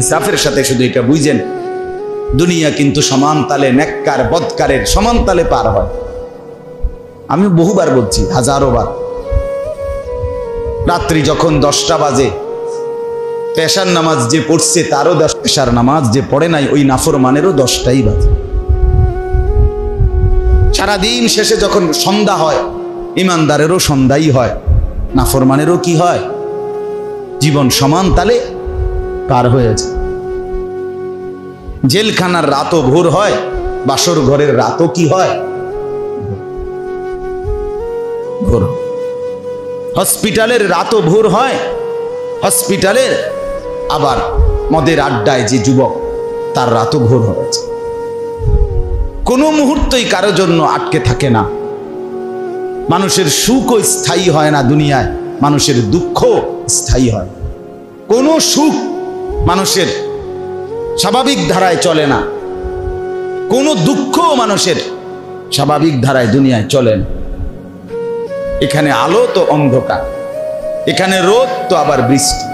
ইনসাফের সাথে শুধু এটা বুঝেন, দুনিয়া কিন্তু সমান তালে নেককার বদকারের সমান তালে পার হয়। আমি বহুবার বলছি, হাজারো বার। রাত্রি যখন 10টা বাজে, পেশার নামাজ যে পড়ছে তারও 10, পেশার নামাজ যে পড়ে নাই ওই নাফরমানেরও 10টাই বাজে। সারাদিন শেষে যখন সন্ধ্যা হয়, ইমানদারেরও সন্ধ্যাই হয়, নাফরমানেরও কি হয়? জীবন সমান তালে পার হয়েছে। জেলখানার রাতও ভোর হয়, বাসর ঘরের রাতও কি হয়? ভোর। হসপিটালের রাতও ভোর হয়, হসপিটালের আবার মদের আড্ডায় যে যুবক তার রাতও ভোর হয়েছে। কোনো মুহূর্তই কারো জন্য আটকে থাকে না। মানুষের সুখও স্থায়ী হয় না দুনিয়ায়, মানুষের দুঃখ স্থায়ী হয়। কোনো সুখ মানুষের স্বাভাবিক ধারায় চলে না, কোনো দুঃখ মানুষের স্বাভাবিক ধারায় দুনিয়ায় চলে না। এখানে আলো তো অন্ধকার, এখানে রোদ তো আবার বৃষ্টি,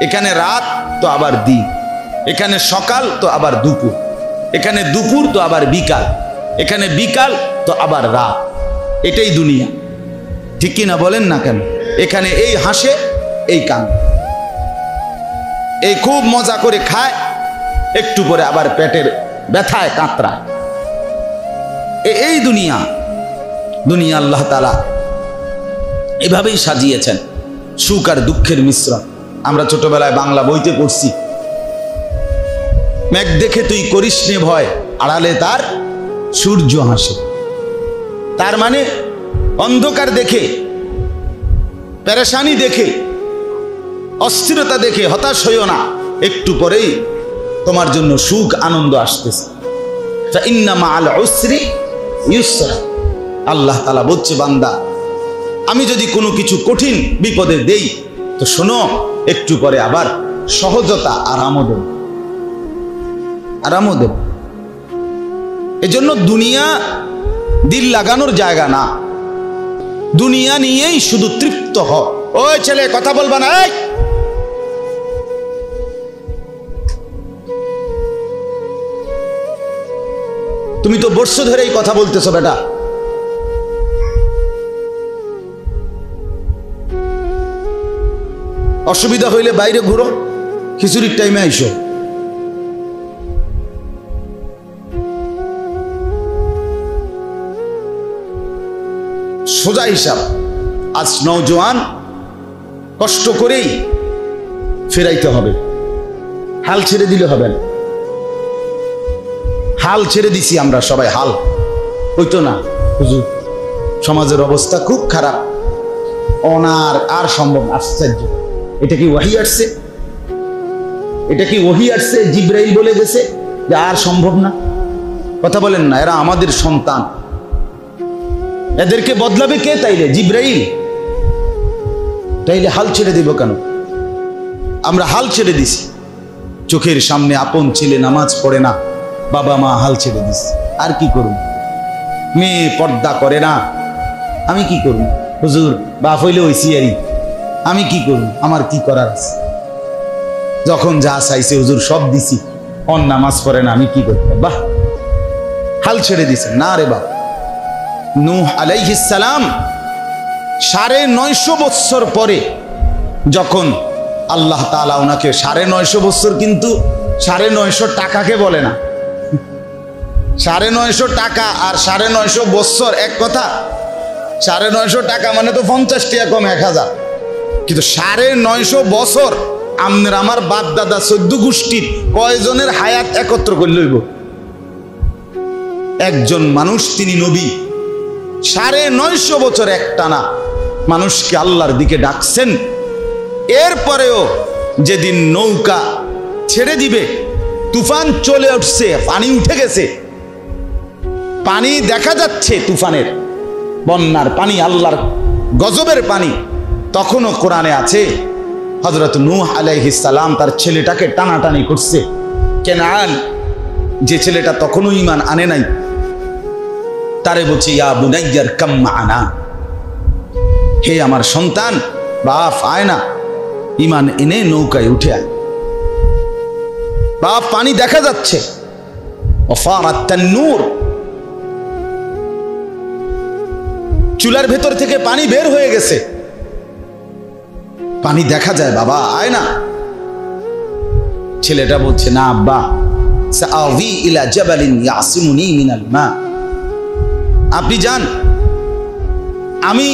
এখানে রাত তো আবার দিন, এখানে সকাল তো আবার দুপুর, এখানে দুপুর তো আবার বিকাল, এখানে বিকাল তো আবার রাত। এটাই দুনিয়া, ঠিক কি না বলেন না কেন? এখানে এই হাসে, এই কাঁদে, এই খুব মজা করে খায়, একটু পরে আবার পেটের ব্যথায় কাতরায়। এই দুনিয়া। দুনিয়া আল্লাহ তাআলা এভাবেই সাজিয়েছেন, সুখ আর দুঃখের মিশ্রণ। আমরা ছোটবেলায় বাংলা বইতে পড়ছি, মেঘ দেখে তুই করিস নে ভয়, আড়ালে তার সূর্য হাসে। তার মানে অন্ধকার দেখে, পেরেশানি দেখে, অস্থিরতা দেখে হতাশ হইও না, একটু পরেই তোমার জন্য সুখ আনন্দ আসতেছে। ইন্না মাআল উসরি ইউসরা। আল্লাহ তাআলা বলছে, বান্দা আমি যদি কোনো কিছু কঠিন বিপদে দেই তো শোনো, একটু পরে আবার সহজতা আরামও দেব, আরামও দেব। এজন্য দুনিয়া দিল লাগানোর জায়গা না, দুনিয়া নিয়েই শুধু তৃপ্ত হ। ওই ছেলে কথা বলবা না, তুমি তো বর্ষ ধরে এই কথা বলতেছো বেটা। অসুবিধা হইলে বাইরে ঘুরো, খিচুড়ির টাইমে আইসো। সোজা হিসাব, আজ নওজোয়ান কষ্ট করেই ফেরাইতে হবে, হাল ছেড়ে দিলে হবে না। হাল ছেড়ে দিছি আমরা সবাই, হাল হইতো না। হুজুর সমাজের অবস্থা খুব খারাপ, অনার আর সম্ভব। আশ্চর্য, এটা কি ওহী আসছে? এটা কি ওহী আসছে? জিবরাইল বলে গেছে যে আর সম্ভব না? কথা বলেন না, এরা আমাদের সন্তান, এদেরকে বদলাবে কে? তাইলে জিবরাইল। তাইলে হাল ছেড়ে দিব কেন? আমরা হাল ছেড়ে দিছি। চোখের সামনে আপন ছেলে নামাজ পড়ে না, বাবা মা হাল ছেড়ে দিস। আর কি করুন? মেয়ে পর্দা করে না, আমি কি করুন? হুজুর বাপ হইলে ওই সিয়ারি, আমি কি করুন? আমার কি করার আছে? যখন যা চাইছে হুজুর সব দিছি, অন নামাজ পড়ে না, আমি কি করতাম? বাহ, হাল ছেড়ে দিছে না রে বাপ। নূহ আলাইহিস সালাম 950 বছর পরে যখন আল্লাহ তাআলা ওনাকে 950 বছর, কিন্তু 950 টাকাকে বলে না। 950 টাকা আর 950 বছর এক কথা। 950 টাকা মানে তো 50 টাকা কম 1000, কিন্তু 950 বছর আমনের আমার বাপ দাদা 14 গোষ্ঠীর কয়জনের হায়াত একত্র করে লইব? একজন মানুষ, তিনি নবী, 950 বছর একটানা মানুষকে আল্লাহর দিকে ডাকছেন। এরপরেও যেদিন নৌকা ছেড়ে দিবে, তুফান চলে উঠছে, পানি উঠে গেছে, পানি দেখা যাচ্ছে, তুফানের বন্যার পানি, আল্লাহর গজবের পানি, তখনও কোরআনে আছে হযরত নূহ আলাইহিস সালাম তার ছেলেটাকে টানাটানি করছে। কেনান, যে ছেলেটা তখনও ঈমান আনে নাই, তারে বলছে ইয়া বুনাইয়ার কাম মা'ানা, হে আমার সন্তান, বাপ আয় না, ঈমান এনে নৌকায় উঠে আয়। বাপ পানি দেখা যাচ্ছে, ওয়াফারাত তান্নূর, চুলার ভেতর থেকে পানি বের হয়ে গেছে, পানি দেখা যায়, বাবা আয় না। ছেলেটা বলছে, না আব্বা, সাআবি ইলা জাবালিন ইয়াসিমুনি মিনাল মা, আপনি যান, আমি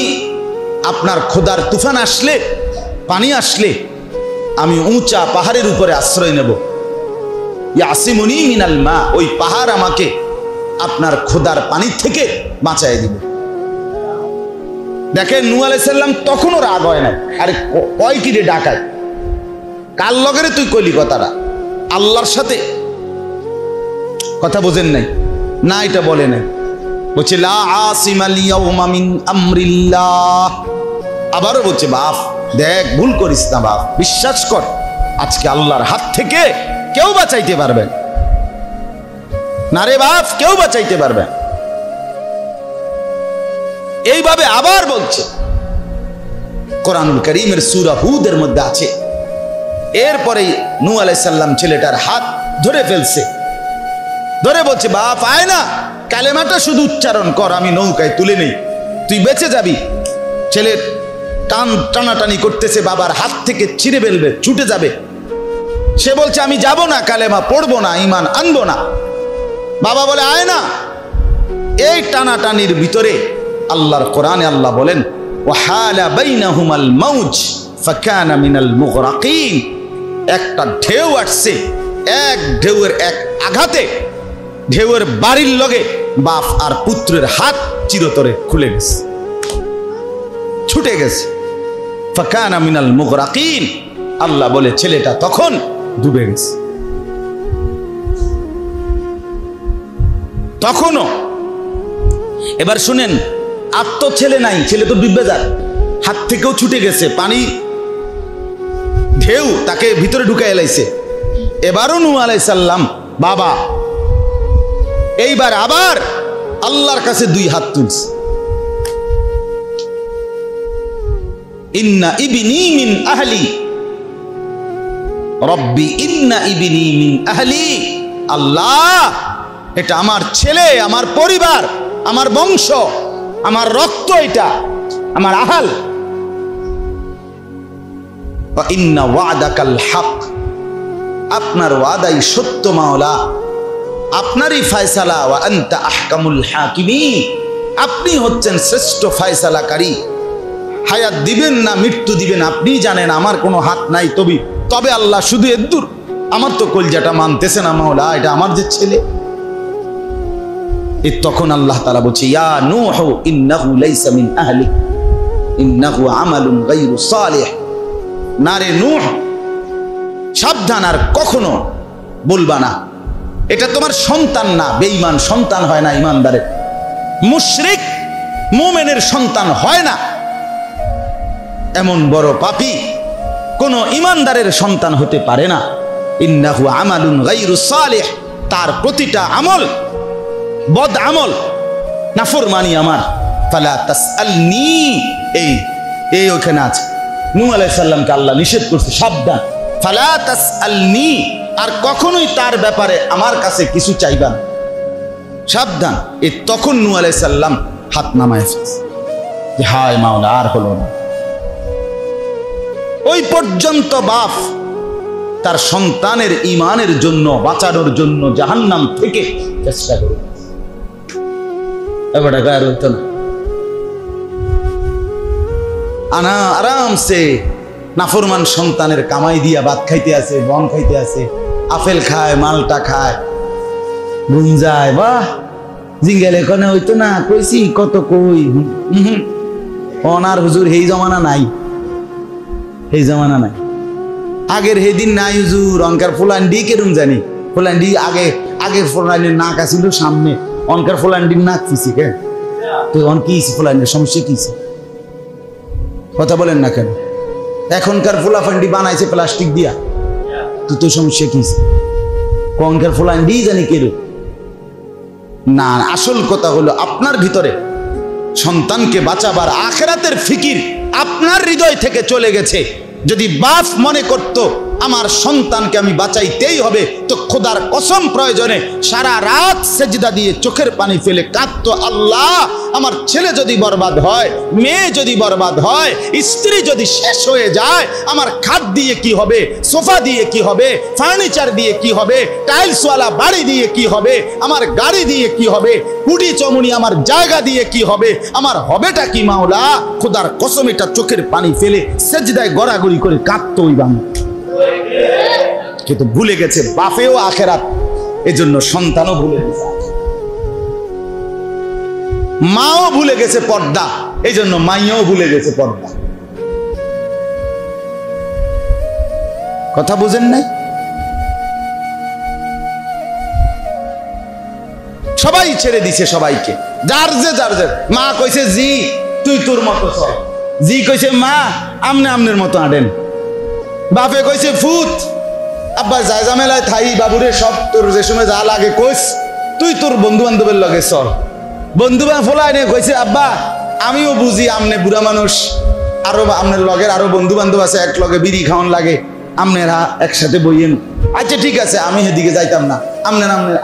আপনার খোদার তুফান আসলে, পানি আসলে আমি উঁচা পাহাড়ের উপরে আশ্রয় নেব। ইয়াসিমুনি মিনাল মা, ওই পাহাড় আমাকে আপনার খোদার পানি থেকে বাঁচায় দিবে। দেখেন নূহ আলাইহিস সালাম তখনও রাগ হয় না। আরে কয় কি রে ডাকায়, কার লগেরে তুই কইলি কথাটা? আল্লাহর সাথে কথা বোঝেন নাই না, এটা বলে নাই। বলছে লা আসিমাল ইয়াউমা মিন আমরিল্লাহ। আবারও বলছে, বাপ দেখ ভুল করিস না বাপ, বিশ্বাস কর আজকে আল্লাহর হাত থেকে কেউ বাঁচাইতে পারবে না রে বাপ, কেউ বাঁচাইতে পারবে। এইভাবে আবার বলছে, কোরআনুল কারীমের সূরা হুদের মধ্যে আছে। এরপরে নূহ আলাইহিস সালাম ছেলেটার হাত ধরে ফেলছে, ধরে বলছে, বাপ আয় না, কালেমাটা শুধু উচ্চারণ কর, আমি নৌকায় তুলে নেই, তুই বেঁচে যাবি। ছেলে টানাটানি করতেছে, বাবার হাত থেকে ছিঁড়ে ফেলবে, ছুটে যাবে। সে বলছে, আমি যাব না, কালেমা পড়বো না, ঈমান আনবো না। বাবা বলে, আয় না। এই টানাটানির ভিতরে আল্লাহর কোরআনে আল্লাহ বলেন, ওয়াহালা বাইনাহুমাল মাউজ ফাকানা মিনাল মুগরাকিন। একটা ঢেউ আসছে, এক ঢেউয়ের এক আঘাতে ঢেউয়ের বাড়ির লগে বাপ আর পুত্রের হাত চিরতরে খুলে গেছে, ছুটে গেছে। ফাকানা মিনাল মুগরাকিন, আল্লাহ বলে ছেলেটা তখন ডুবে গেছে। তখনও এবার শুনেন, আর তো ছেলে নাই, ছেলে তো ডুবে যায়, হাত থেকেও ছুটে গেছে, পানি ঢেউ তাকে ভিতরে ঢুকে এলাইছে। এবারও নূহ আলাইহিস সালাম বাবা এইবার আবার আল্লাহর কাছে দুই হাত তুলছে। ইন্না ইবনি মিন আহলি রব্বি ইন্না ইবনি মিন আহলি। আল্লাহ, এটা আমার ছেলে, আমার পরিবার, আমার বংশ, আমার রক্ত, এটা আমার আহাল। ওয়া ইন্না ওয়াদাকাল হক, আপনার ওয়াদাই সত্য মাওলা, আপনারই ফয়সালা। ওয়া আনতা আহকামুল হাকিমিন, আপনি হচ্ছেন শ্রেষ্ঠ ফয়সালাকারী। হায়াত দিবেন না মৃত্যু দিবেন আপনি জানেন, আমার কোনো হাত নাই। তবে আল্লাহ শুধু এদ্দুর, আমার তো কলজাটা মানতেছে না মাওলা, এটা আমার যে ছেলে। তখন আল্লাহ তাআলা বলছে, ইয়া নূহ ইন্নাহু লাইসা মিন আহলিক ইন্নাহু আমালুন গায়রু সালিহ। না রে নূহ, সাবধান, আর কখনো বলবা না এটা তোমার সন্তান না। বেঈমান সন্তান হয় না ঈমানদারের, মুশরিক মুমিনের সন্তান হয় না। এমন বড় পাপী কোন ঈমানদারের সন্তান হতে পারে না। ইন্নাহু আমালুন গায়রু সালিহ, তার প্রতিটা আমল বদ আমল, নাফরমানি আমার। ফালা তাসআলনি, এই ওখানে আছে। নূহ আলাইহিস সালামকে আল্লাহ নিষেধ করছে, সাবধান, ফালা তাসআলনি, আর কখনোই তার ব্যাপারে আমার কাছে কিছু চাইবা না, সাবধান। তখন নূহ আলাইহিস সালাম হাত নামায় ফেলছে যে হায় মাওলা, আর হলো না। ওই পর্যন্ত বাপ তার সন্তানের ঈমানের জন্য, বাঁচানোর জন্য জাহান্নাম থেকে চেষ্টা করে। এবারে গায়ের হইতো না, আনা আরামসে নাফরমান সন্তানের কামাই দিয়া ভাত খাইতে আছে, বন খাইতে আছে, আপেল খায়, মালটা খায়, ঘুম যায়। বাহ, জিঙ্গেলে কোনে হইতো না, কইছি কত কই। অনার হুজুর এই জমানা নাই, এই জমানা নাই। আগের হেদিন নাই হুজুর, অনকার ফুলান্ডি কেরম জানি, ফুলান্ডি আগের ফুলান্ডির নাক আছিল সামনে, অনকার ফুলান্ডির নাক পিছি কে তো অন কি ফুলান্ডির সমস্যা কি? কথা বলেন না কেন? এখনকার ফুলাফান্ডি বানাইছে প্লাস্টিক দিয়া, তো সমস্যা কি? কনকার ফুলান্ডি জানি কেরম না। আসল কথা হলো আপনার ভিতরে সন্তানকে বাঁচাবার আখিরাতের ফিকির আপনার হৃদয় থেকে চলে গেছে। যদি বাপ মনে করত আমার সন্তানকে আমি বাঁচাইতেই হবে। তো খোদার কসম প্রয়োজনে সারা রাত সেজদা দিয়ে চোখের পানি ফেলে কাঁদতো, আল্লাহ আমার ছেলে যদি বরবাদ হয়, মেয়ে যদি বরবাদ হয়, স্ত্রী যদি শেষ হয়ে যায়, আমার খাট দিয়ে কি হবে, সোফা দিয়ে কি হবে, ফার্নিচার দিয়ে কি হবে, টাইলসওয়ালা বাড়ি দিয়ে কি হবে, আমার গাড়ি দিয়ে কি হবে, কুড়ি চমুনি আমার জায়গা দিয়ে কি হবে, আমার হবেটা কি মাওলা। খোদার কসম এটা চোখের পানি ফেলে সেজদায় গড়াগড়ি করে কাঁদতো ওই বান্দা। কিন্তু ভুলে গেছে বাপেও আখেরাত, এজন্য সন্তানও ভুলে গেছে, মাও ভুলে গেছে পর্দা, এই জন্য মাইয়াও ভুলে গেছে পর্দা। কথা বুঝেন নাই? সবাই ছেড়ে দিছে সবাইকে, যার যে মা কইছে জি তুই তোর মতো চল, জি কইছে মা আমনে আমনের মতো আডেন, বাপে কইছে ফুত আব্বা যায় জামেলায় থাই বাবুরে সব তোর যে সময় যা লাগে কইস তুই তোর বন্ধু বান্ধবের লগে চল। বন্ধু ফোলায় নিয়ে কইছে আব্বা আমিও বুঝি আমনে বুড়া মানুষ, আরো আমনের লগের আরো বন্ধু বান্ধব আছে, এক লগে বিড়ি খাওয়ান লাগে, আমনেরা একসাথে বইয়েন। আচ্ছা ঠিক আছে আমি সেদিকে যাইতাম না,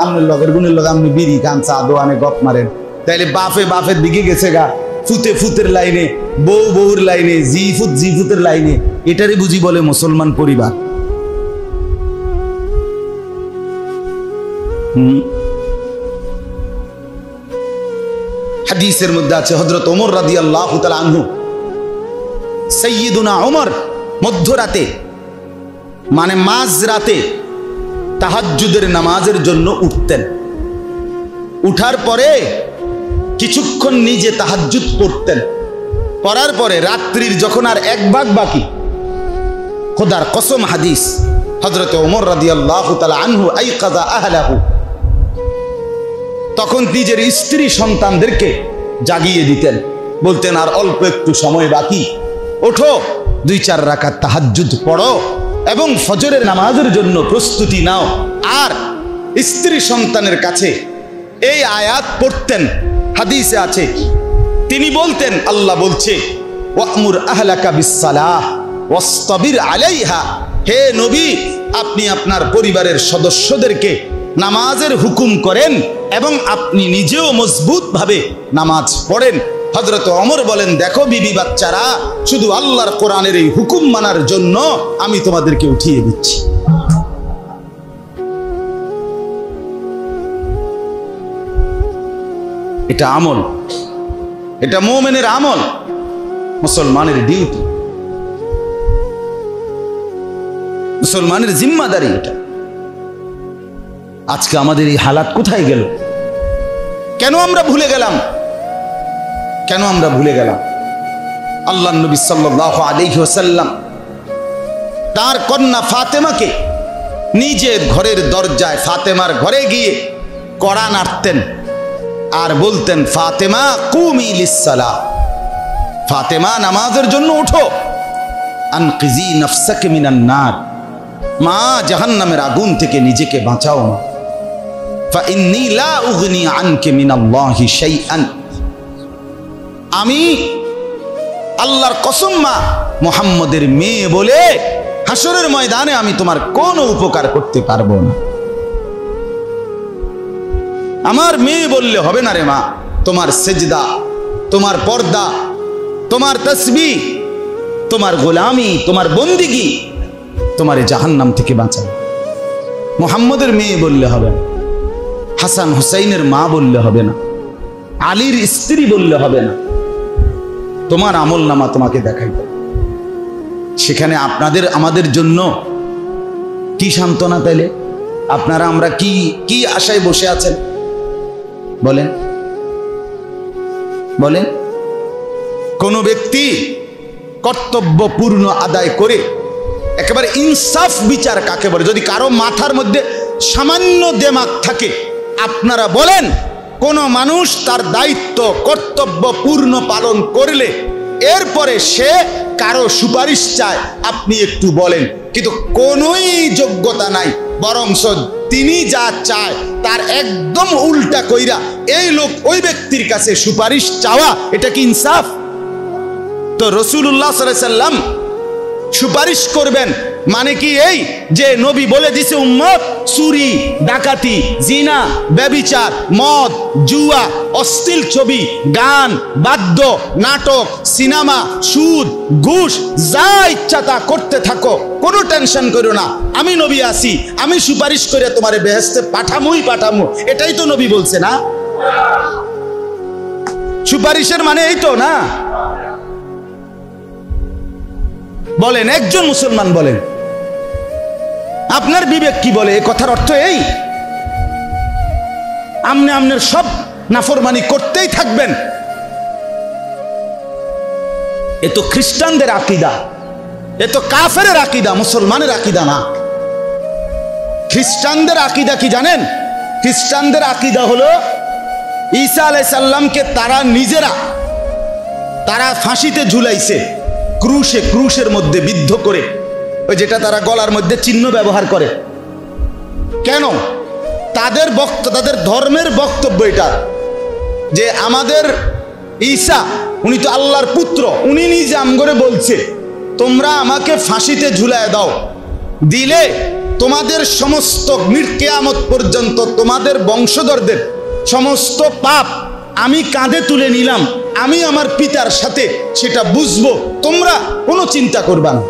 আমনের লগের গুণের লগে আপনি বিড়ি খান, চা দোয়ানে গপ মারেন। তাইলে বাপের দিকে গেছে গা, ফুতে ফুতের লাইনে, বউ বউর লাইনে, জি ফুতের লাইনে। এটারই বুঝি বলে মুসলমান পরিবার। হাদিসের মধ্যে আছে হযরত ওমর রাদিয়াল্লাহু তাআলা আনহু, সাইয়্যিদুনা ওমর মধ্যরাতে মানে মাঝরাতে তাহাজ্জুদের নামাজের জন্য উঠতেন। উঠার পরে কিছুক্ষণ নিজে তাহাজ্জুদ পড়তেন, পড়ার পরে রাত্রির যখন আর এক ভাগ বাকি, খোদার কসম হাদিস, হযরত ওমর রাদিয়াল্লাহু তাআলা আনহু আইকাযা আহলাহু, তখন নিজের স্ত্রী সন্তানদেরকে জাগিয়ে দিতেন, বলতেন আর অল্প একটু সময় বাকি, ওঠো 2-4 রাকাত তাহাজ্জুদ পড়ো এবং ফজরের নামাজের জন্য প্রস্তুতি নাও। আর স্ত্রী সন্তানের কাছে এই আয়াত পড়তেন, হাদিসে আছে তিনি বলতেন, আল্লাহ বলছে ওয়া'মুর আহলাকা বিসসালাহ ওয়াসতাবির আলাইহা, হে নবী আপনি আপনার পরিবারের সদস্যদেরকে নামাজের হুকুম করেন এবং আপনি নিজেও মজবুতভাবে নামাজ পড়েন। হযরত ওমর বলেন, দেখো বিবি বাচ্চারা, শুধু আল্লাহর কোরআনের এই হুকুম মানার জন্য আমি তোমাদেরকে উঠিয়ে দিচ্ছি। এটা আমল, এটা মুমিনের আমল, মুসলমানের ডিউটি, মুসলমানের জিম্মাদারি এটা। আজকে আমাদের এই হালাত কোথায় গেল? কেন আমরা ভুলে গেলাম? কেন আমরা ভুলে গেলাম? আল্লাহর নবী সাল্লাল্লাহু আলাইহি ওয়াসাল্লাম তার কন্যা ফাতেমাকে নিজের ঘরের দরজায় ফাতেমার ঘরে গিয়ে কড়া নাড়তেন আর বলতেন, ফাতেমা কুমি লিসসালাহ, ফাতেমা নামাজের জন্য ওঠো, আনকিজি নাফসাকে মিনান নার, মা জাহান্নামের আগুন থেকে নিজেকে বাঁচাও মা, ফাইন্নী লা উগনি আনকে মিনাল্লাহি শাইআন, আমি আল্লাহর কসম মা মুহাম্মদের মেয়ে বলে হাসরের ময়দানে আমি তোমার কোনো উপকার করতে পারবো না। আমার মেয়ে বললে হবে না রে মা, তোমার সেজদা, তোমার পর্দা, তোমার তাসবিহ, তোমার গোলামি, তোমার বন্দিগি তোমার জাহান্নাম থেকে বাঁচাবে। মুহাম্মদের মেয়ে বললে হবে না, হাসান হুসাইনের মা বললে হবে না, আলীর স্ত্রী বললে হবে না, তোমার আমল নামা তোমাকে দেখাইতে। সেখানে আপনাদের আমাদের জন্য কি সান্ত্বনা? তাইলে আপনারা আমরা কি আশায় বসে আছেন বলেন? বলেন কোন ব্যক্তি কর্তব্য পূর্ণ আদায় করে একেবারে ইনসাফ বিচার কাকে বলে? যদি কারো মাথার মধ্যে সামান্য দেমাগ থাকে, আপনারা বলেন কোন মানুষ তার দায়িত্ব কর্তব্য পূর্ণ পালন করলে এরপরে সে কারো সুপারিশ চায়, আপনি একটু বলেন। কিন্তু কোনোই যোগ্যতা নাই, বরং তিনি যা চায় তার একদম উল্টা কইরা এই লোক ওই ব্যক্তির কাছে সুপারিশ চাওয়া, এটা কি ইনসাফ? তো রাসূলুল্লাহ সাল্লাল্লাহু আলাইহি ওয়াসাল্লাম সুপারিশ করবেন মানে কি এই যে নবী বলে দিছে উম্মত চুরি ডাকাতি জিনা ব্যভিচার মদ জুয়া অশ্লীল ছবি গান বাদ্য নাটক সিনেমা সুদ ঘুষ যা ইচ্ছা তা করতে থাকো, কোনো টেনশন করো না, আমি নবী আছি, আমি সুপারিশ করে তোমারে বেহেশতে পাঠামুই পাঠামু। এটাই তো নবী বলছে না? সুপারিশের মানে এই তো না? বলেন একজন মুসলমান বলেন, আপনার বিবেক কি বলে? এই কথার অর্থ এই আমনে আমনের সব নাফরমানি করতেই থাকবেন? এ তো খ্রিস্টানদের আকীদা, এ তো কাফেরের আকীদা, মুসলমানের আকীদা না। খ্রিস্টানদের আকীদা কি জানেন? খ্রিস্টানদের আকীদা হলো ঈসা আলাইহিস সালামকে তারা নিজেরা তারা ফাঁসিতে ঝুলাইছে, ক্রুশের মধ্যে বিদ্ধ করে, ওই যেটা তারা গলার মধ্যে চিহ্ন ব্যবহার করে। কেন? তাদের ধর্মের বক্তব্য এটা যে আমাদের ঈসা উনি তো আল্লাহর পুত্র, উনি নিজে আমগরে বলছে তোমরা আমাকে ফাঁসিতে ঝুলায় দাও, দিলে তোমাদের সমস্ত কিয়ামত পর্যন্ত তোমাদের বংশধরদের সমস্ত পাপ আমি কাঁধে তুলে নিলাম, আমি আমার পিতার সাথে সেটা বুঝবো, তোমরা কোনো চিন্তা করবা না।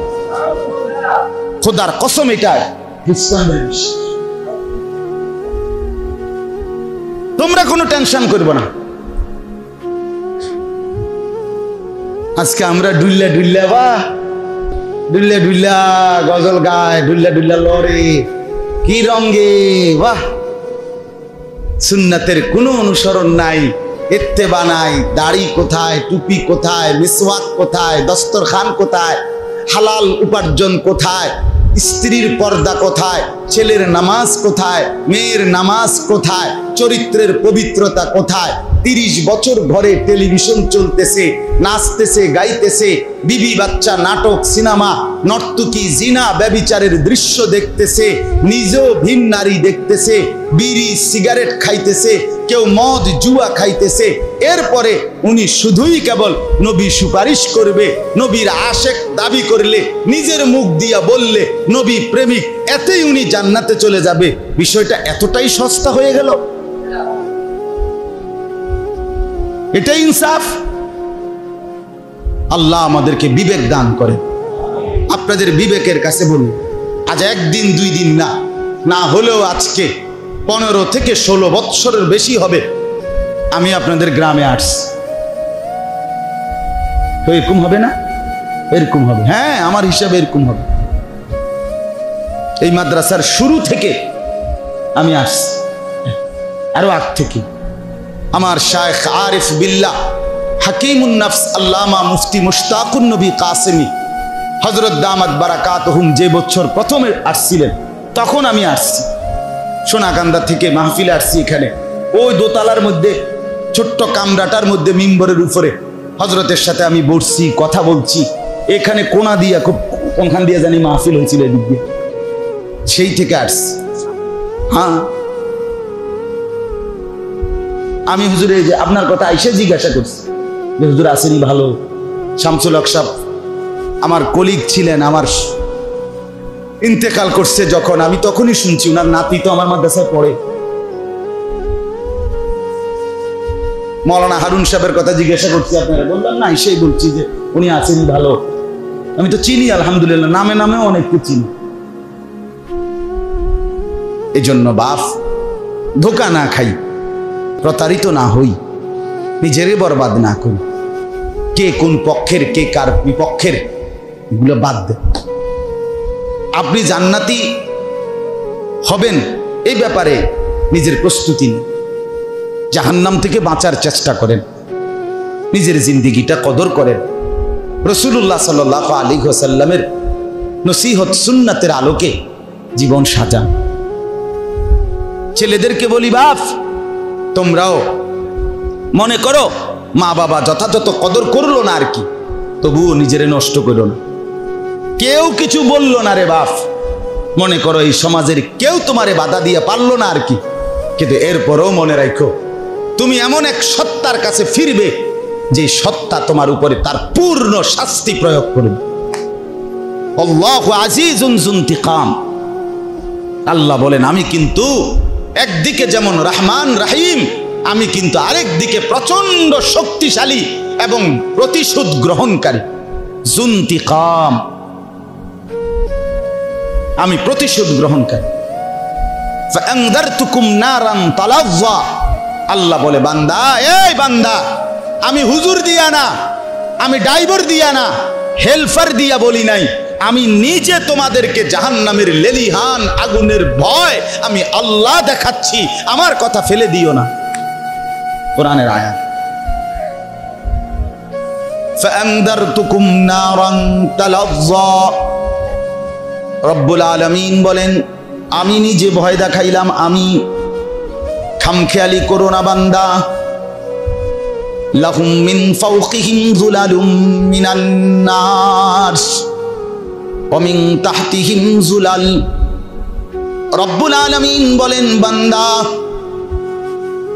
খোদার কসম, এটা তোমরা কোনো টেনশন করবো না। আজকে আমরা ডুল্লা ডুল্লা গজল গায়, ডুল্লা লড়ে, কি রঙে, বাহ! সুন্নাতের কোনো অনুসরণ নাই, ইত্তেবা নাই, দাড়ি কোথায়, টুপি কোথায়, মিসওয়াক কোথায়, দস্তরখান কোথায়, হালাল উপার্জন কোথায়, স্ত্রীর পর্দা কোথায়, ছেলের নামাজ কোথায়, মেয়ের নামাজ কোথায়, চরিত্রের পবিত্রতা কোথায়? 30 বছর ঘরে টেলিভিশন চলতেছে, নাচতেছে গাইতেছে, বিবি বাচ্চা, নাটক সিনেমা, নর্তকী, জিনা ব্যভিচারের দৃশ্য দেখতেছে, নিজেও ভিন নারী দেখতেছে, বিড়ি সিগারেট খাইতেছে, কেউ মদ জুয়া খাইতেছে। এরপরে উনি শুধুই কেবল নবী সুপারিশ করবে, নবীর আশেক দাবি করলে, নিজের মুখ দিয়া বললে নবী প্রেমিক, এতেই উনি জান্নাতে চলে যাবে। বিষয়টা এতটাই সস্তা হয়ে গেল? এটাই ইনসাফ? আল্লাহ আমাদেরকে বিবেক দান করে। আপনাদের বিবেকের কাছে বলুন, আজ একদিন 2 দিন না হলেও আজকে 15 থেকে 16 বৎসরের বেশি হবে আমি আপনাদের গ্রামে আসছি। তো এরকম হবে না? এরকম হবে, হ্যাঁ, আমার হিসাবে এরকম হবে। এই মাদ্রাসার শুরু থেকে আমি আসছি, আরো আগ থেকে। আমার শায়েখ আরিফ বিল্লাহ হাকিমুন নফস আল্লামা মুফতি মুশতাকুন নবী কাসেমি হযরত দামাত বারাকাতুহুম যে বছর প্রথমে আসছিলেন, তখন আমি আসছি সোনাকান্দা থেকে মাহফিলে আসছি। এখানে ওই দোতলার মধ্যে ছোট্ট কামরাটার মধ্যে মিম্বরের উপরে হযরতের সাথে আমি বসছি, কথা বলছি। এখানে কোনা দিয়া, খুব কোনখান দিয়ে জানি মাহফিল হয়েছিল এদিক দিয়ে, সেই থেকে আসছি। হ্যাঁ, আমি হুজুরে যে আপনার কথা আইসে জিজ্ঞাসা করছি যে হুজুর আসেনি ভালো। শামসুল হক সাহেব আমার কলিগ ছিলেন, আমার ইন্তেকাল করছে যখন, আমি তখনই শুনছি ওনার নাতি তো আমার মাদ্রাসায় পড়ে। মৌলানা হারুন সাহেবের কথা জিজ্ঞাসা করছি, আপনারা বললাম না, সেই বলছি যে উনি আসেনি ভালো। আমি তো চিনি আলহামদুলিল্লাহ, নামেও অনেককে চিনি। এই জন্য বাপ, ধোকা না খাই, প্রতারিত না হই, নিজেরই বরবাদ না করি। কে কোন পক্ষের, কে কার বিপক্ষের, এগুলো বাদ দেন। আপনি জান্নাতি হবেন এই ব্যাপারে নিজের প্রস্তুতি নিন, জাহান্নাম থেকে বাঁচার চেষ্টা করেন, নিজের জিন্দেগিটা কদর করেন, রাসূলুল্লাহ সাল্লাল্লাহু আলাইহি ওয়াসাল্লামের নসিহত সুন্নাতের আলোকে জীবন সাজান। ছেলেদেরকে বলি, বাপ তোমরাও মনে করো মা বাবা যথাযথ কদর করলো না আর কি, তবুও নিজেরে নষ্ট করো না। কেউ কিছু বললো না রে বাপ, মনে করো এই সমাজের কেউ তোমারে বাধা দিয়ে পারলো না আর কি, কিন্তু এরপরেও মনে রাখো তুমি এমন এক সত্তার কাছে ফিরবে যে সত্তা তোমার উপরে তার পূর্ণ শাস্তি প্রয়োগ করবে। আল্লাহু আজিজুন যুনতিকাম। আল্লাহ বলেন আমি কিন্তু একদিকে যেমন রহমান রহিম, আমি কিন্তু আরেক দিকে প্রচন্ড শক্তিশালী এবং প্রতিশোধ গ্রহণকারী। যুনতিকাম, আমি প্রতিশোধ গ্রহণকারী। ফাআনযারতুকুম নারান তালাজ্জা। আল্লাহ বলে বান্দা, এই বান্দা, আমি হুজুর দিয়া না, আমি ড্রাইভার দিয়া না, হেল্পার দিয়া বলি নাই, আমি নিজে তোমাদেরকে জাহান্নামের লেলিহান আগুনের ভয় আমি আল্লাহ দেখাচ্ছি, আমার কথা ফেলে দিও না। কোরআনের আয়াত। ফাআনযারতুকুম নারান তালাজ্জা। রব্বুল আলামিন বলেন আমি নিজে ভয় দেখাইলাম, আমি। খামখেয়ালি করো না বান্দা। লাহুম মিন ফাওকিহিম যুলালুম মিনান নার ওয়া মিন তাহতিহিম যুলাল। রব্বুল আলামিন বলেন বান্দা,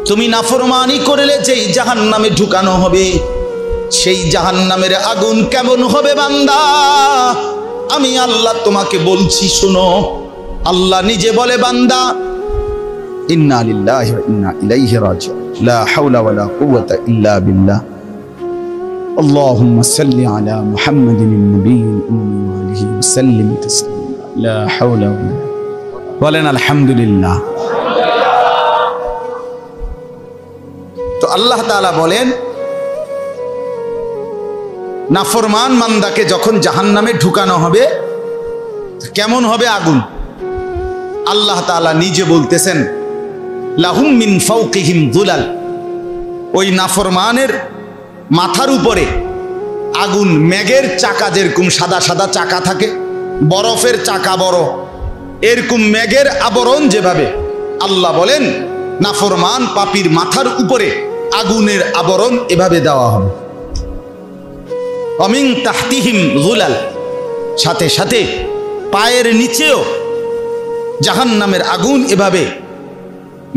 তুমি নাফরমানি করলে যেই জাহান্নামে ঢুকানো হবে, সেই জাহান্নামের আগুন কেমন হবে বান্দা, আমি আল্লাহ তোমাকে বলছি শোনো। আল্লাহ নিজে বলে বান্দা, ইন্না লিল্লাহি ওয়া ইন্না ইলাইহি রাজিউন, লা হাওলা ওয়ালা কুওয়াতা ইল্লা বিল্লাহ। আল্লাহুম্মা সাল্লি আলা মুহাম্মাদিন নবিয়্যিল উম্মি ওয়া আলিহি ওয়া সাল্লিম তাসলিমা। লা হাওলা ওয়ালা। বলেন আলহামদুলিল্লাহ। তো আল্লাহ তাআলা বলেন নাফরমান বান্দাকে যখন জাহান্নামে ঢুকানো হবে কেমন হবে আগুন, আল্লাহ তাআলা নিজে বলতেছেন লাহুম মিন ফাওকিহিম যুলাল। ওই নাফরমানের মাথার উপরে আগুন, মেঘের চাকা যেরকম সাদা সাদা চাকা থাকে, বরফের চাকা বড়, এরকম মেঘের আবরণ যেভাবে, আল্লাহ বলেন নাফরমান পাপীর মাথার উপরে আগুনের আবরণ এভাবে দেওয়া হবে। অমিন তাহতিহিম যুলাল, সাথে সাথে পায়ের নিচেও জাহান্নামের আগুন এভাবে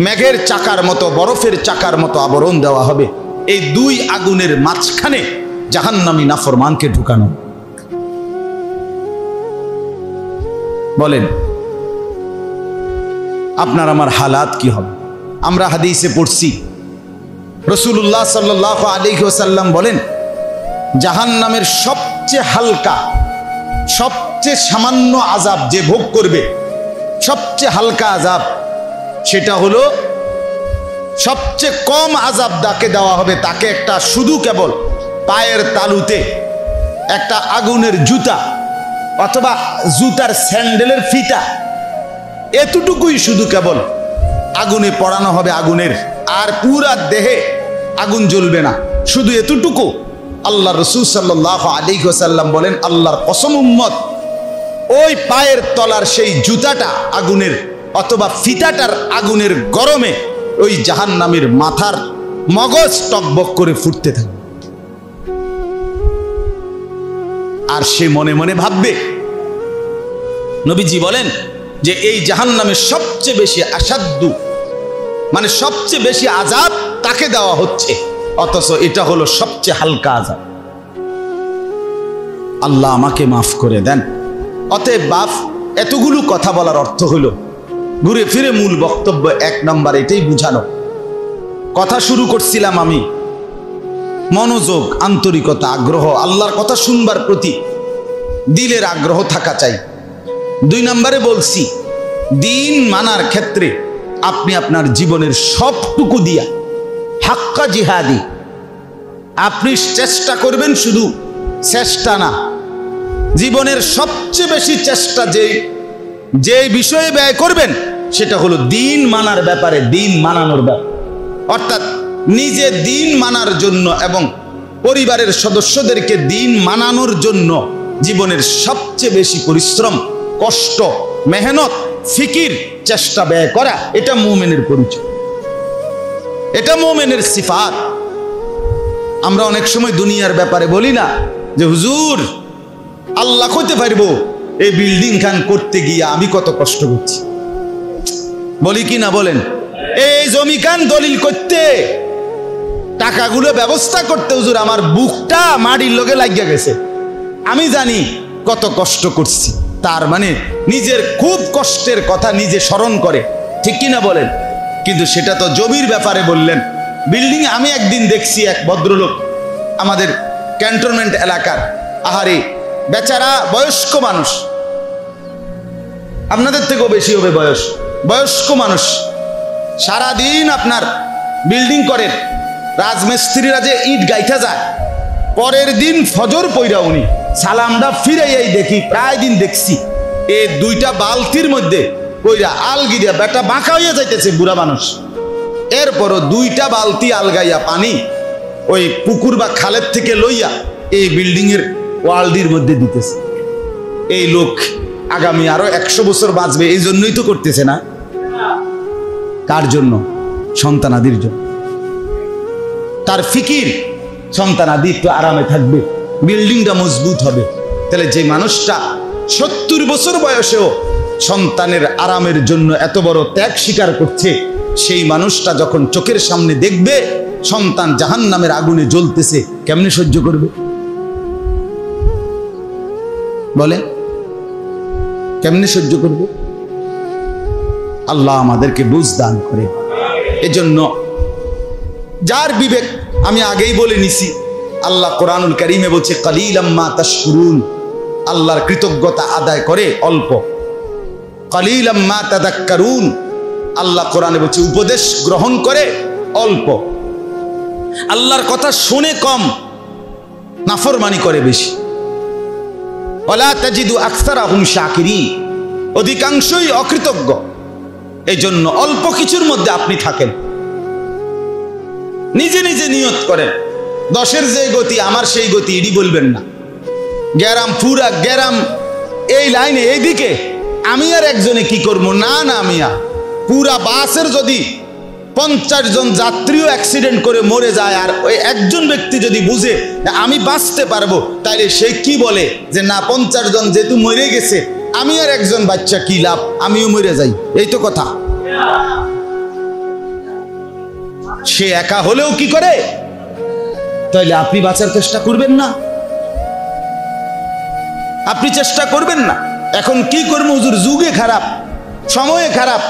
মেঘের চাকার মতো, বরফের চাকার মতো আবরণ দেওয়া হবে। এই দুই আগুনের মাঝখানে জাহান্নামী নাফরমানকে ঢুকানো। বলেন আপনার আমার হালাত কি হবে? আমরা হাদিসে পড়ছি রাসূলুল্লাহ সাল্লাল্লাহু আলাইহি ওয়াসাল্লাম বলেন জাহান্নামের সবচেয়ে হালকা, সবচেয়ে সামান্য আযাব যে ভোগ করবে, সবচেয়ে হালকা আযাব, সেটা হলো সবচেয়ে কম আযাব যাকে দেওয়া হবে তাকে একটা শুধু কেবল পায়ের তালুতে একটা আগুনের জুতা অথবা জুতার স্যান্ডেলের ফিতা, এতটুকুই শুধু কেবল আগুনে পড়ানো হবে আগুনের, আর পুরা দেহে আগুন জ্বলবে না, শুধু এতটুকু। আল্লাহ রাসূল সাল্লাল্লাহু আলাইহি ওয়াসাল্লাম বলেন আল্লাহর কসম উম্মত, ওই পায়ের তলার সেই জুতাটা আগুনের অথবা ফিতাটার আগুনের গরমে ওই জাহান্নামীর মাথার মগজ টকবক করে ফুটতে থাকে। আর সে মনে মনে ভাববে, নবীজি বলেন যে এই জাহান্নামের সবচেয়ে বেশি আসাদ্দু, মানে সবচেয়ে বেশি আযাব তাকে দেওয়া হচ্ছে, অথচ এটা হলো সবচেয়ে হালকা আযাব। আল্লাহ আমাকে মাফ করে দেন। অতএব বাপ, এতগুলো কথা বলার অর্থ হলো ঘুরে ফিরে মূল বক্তব্য এক নম্বর এটাই বুঝানো। কথা শুরু করছিলাম আমি, মনোযোগ, আন্তরিকতা, আগ্রহ, আল্লাহর কথা শুনবার প্রতি দিলের আগ্রহ থাকা চাই। দুই নম্বরে বলছি দিন মানার ক্ষেত্রে আপনি আপনার জীবনের সবটুকু দিয়া হাক্কা জিহাদি আপনি চেষ্টা করবেন, শুধু চেষ্টা না, জীবনের সবচেয়ে বেশি চেষ্টা যে বিষয়ে ব্যয় করবেন সেটা হলো দিন মানার ব্যাপারে, দিন মানানোর ব্যাপার, অর্থাৎ নিজে দিন মানার জন্য এবং পরিবারের সদস্যদেরকে দিন মানানোর জন্য জীবনের সবচেয়ে বেশি পরিশ্রম, কষ্ট, মেহনত, ফিকির, চেষ্টা ব্যয় করা, এটা মুমিনের পরিচয়, এটা মুমিনের সিফাত। আমরা অনেক সময় দুনিয়ার ব্যাপারে বলি না যে হুজুর আল্লাহ হইতে পারবো, এই বিল্ডিং খান করতে গিয়ে আমি কত কষ্ট করছি, বলি কি না বলেন? এই জমি খান দলিল করতে, টাকাগুলো ব্যবস্থা করতে হুজুর আমার বুকটা মাটির লগে লাগিয়া গেছে। আমি জানি কত কষ্ট করছি, তার মানে নিজের খুব কষ্টের কথা নিজে স্মরণ করে, ঠিক কিনা বলেন? কিন্তু সেটা তো জমির ব্যাপারে বললেন। বিল্ডিং আমি একদিন দেখছি এক ভদ্রলোক আমাদের ক্যান্টনমেন্ট এলাকার, আহারে বেচারা বয়স্ক মানুষ, আপনাদের থেকেও বেশি হবে বয়স্ক মানুষ, সারাদিন আপনার বিল্ডিং করেন, রাজমিস্ত্রিরা যে ইট গাইথা যায়, পরের দিন ফজর পইরা উনি সালামটা ফিরাইয়াই দেখি, প্রায় দিন দেখছি এই দুইটা বালতির মধ্যে কইরা আলগিরিয়া বেটা বাঁকা হইয়া যাইতেছে বুড়া মানুষ, এরপরও দুইটা বালতি আলগাইয়া পানি ওই পুকুর বা খালের থেকে লইয়া এই বিল্ডিং এর ওয়ালডির মধ্যে দিতেছে। এই লোক আগামী আরো 100 বছর বাঁচবে, এই জন্যই তো করতেছে না। কার জন্য? সন্তানাদির জন্য। তার ফিকির সন্তানাদি একটু আরামে থাকবে, বিল্ডিংটা মজবুত হবে। তাহলে যে মানুষটা 70 বছর বয়সেও সন্তানের আরামের জন্য এত বড় ত্যাগ স্বীকার করছে, সেই মানুষটা যখন চোখের সামনে দেখবে সন্তান জাহান্নামের আগুনে জ্বলতেছে, কেমনে সহ্য করবে বলে? কেমনে সহ্য করবে? আল্লাহ আমাদেরকে বুঝ দান করে। এজন্য যার বিবেক, আমি আগেই বলে নিছি, আল্লাহ কোরআনুল কারীমে বলছে কালিলাম মা তাশকুরুন, আল্লাহর কৃতজ্ঞতা আদায় করে অল্প। কালিলাম মা তাযাক্কারুন, আল্লাহ কোরআনে বলছে উপদেশ গ্রহণ করে অল্প। আল্লাহর কথা শুনে কম, নাফরমানি করে বেশি। ওয়ালা তাজিদু আকসারাহুম শাকিরিন, অধিকাংশই অকৃতজ্ঞ। এই জন্য অল্প কিছুর মধ্যে আপনি থাকেন, নিজে নিজে নিয়ত করেন 10-এর যে গতি আমার সেই গতি, এটি বলবেন না। গ্যারাম পুরা গ্যারাম এই লাইনে এইদিকে আমি আর একজনে কি করবো, না না মিয়া, পুরা বাসের যদি 50 জন যাত্রীও অ্যাক্সিডেন্ট করে মরে যায় আর ওই একজন ব্যক্তি যদি বুঝে আমি বাঁচতে পারবো, তাইলে সে কি বলে যে না 50 জন যেহেতু মরে গেছে আমি আর একজন বাচ্চা কি লাভ, আমিও মরে যাই, এই তো কথা। সে একা হলেও কি করে, তাইলে আপনি বাঁচার চেষ্টা করবেন না? আপনি চেষ্টা করবেন না? এখন কি করবো হুজুর, যুগে খারাপ, সময়ে খারাপ,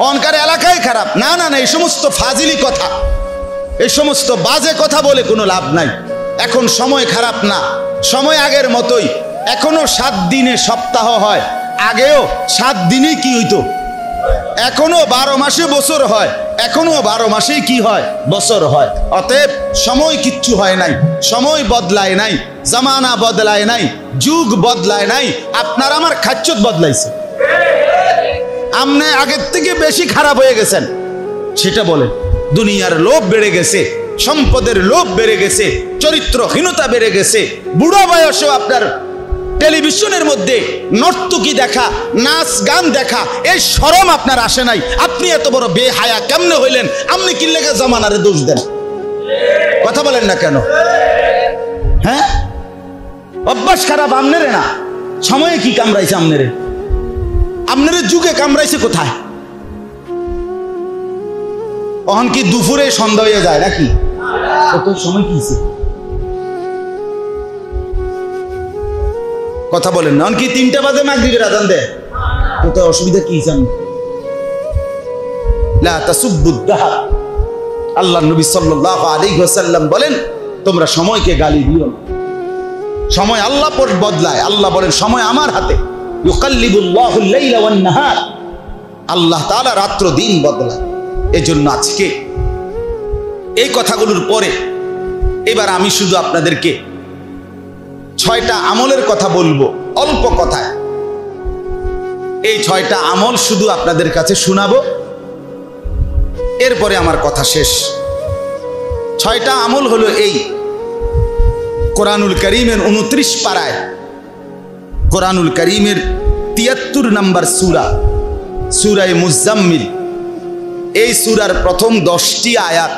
অনকার এলাকায় খারাপ, না না না, এই সমস্ত ফাজিলি কথা, এই সমস্ত বাজে কথা বলে কোনো লাভ নাই। এখন সময় খারাপ না, সময় আগের মতোই, এখনো 7 দিনে সপ্তাহ হয়, আগেও 7 দিনেই কি হইতো, এখনো 12 মাসে বছর হয়, এখনো 12 মাসেই কি হয়, বছর হয়। অতএব সময় কিচ্ছু হয় নাই, সময় বদলায় নাই, জামানা বদলায় নাই, যুগ বদলায় নাই, আপনার আমার খাচ্চত বদলাইছে। আপনি আগের থেকে বেশি খারাপ হয়ে গেছেন, সেটা বলেন। দুনিয়ার লোভ বেড়ে গেছে, সম্পদের লোভ বেড়ে গেছে, চরিত্রহীনতা বেড়ে গেছে, বুড়ো বয়সেও আপনার টেলিভিশনের মধ্যে নর্তকী দেখা, নাচ গান দেখা, এই শরম আপনার আসে নাই। আপনি এত বড় বেহায়া কেমনে হইলেন? আপনি কি লেগে জামানারে দোষ দেন? কথা বলেন না কেন? হ্যাঁ, অভ্যাস খারাপ আমনেরে না, সময়ে কি কামড়াইছে আমনেরে? আপনার যুগে কামড়াইছে কোথায়? অহন কি দুপুরে সন্ধ্যা হয়ে যায় নাকি? কত সময় কি কথা বলেন না? অহন কি 3টা বাজে মাগরিবের আযান দেয়? কত অসুবিধা কি জান? লা তাসুব্বুদ দাহর, আল্লাহর নবী সাল্লাল্লাহু আলাইহি ওয়াসাল্লাম বলেন তোমরা সময়কে গালি দিও না। সময় আল্লাহ বদলায়, আল্লাহ বলেন সময় আমার হাতে। ইউকাল্লিবুল্লাহুল লাইলা ওয়ান নাহার, আল্লাহ তাআলা রাত্র দিন বদলায়। এজন্য আজকে এই কথাগুলোর পরে এবার আমি শুধু আপনাদেরকে 6টা আমলের কথা বলবো অল্প কথায়। এই 6টা আমল শুধু আপনাদের কাছে শোনাবো, এরপরে আমার কথা শেষ। 6টা আমল হলো এই, কোরআনুল কারীমের 29 পারায়, কোরআনুল কারীমের 73 নম্বর সূরা, সূরা মুজাম্মিল, এই সূরার প্রথম 10টি আয়াত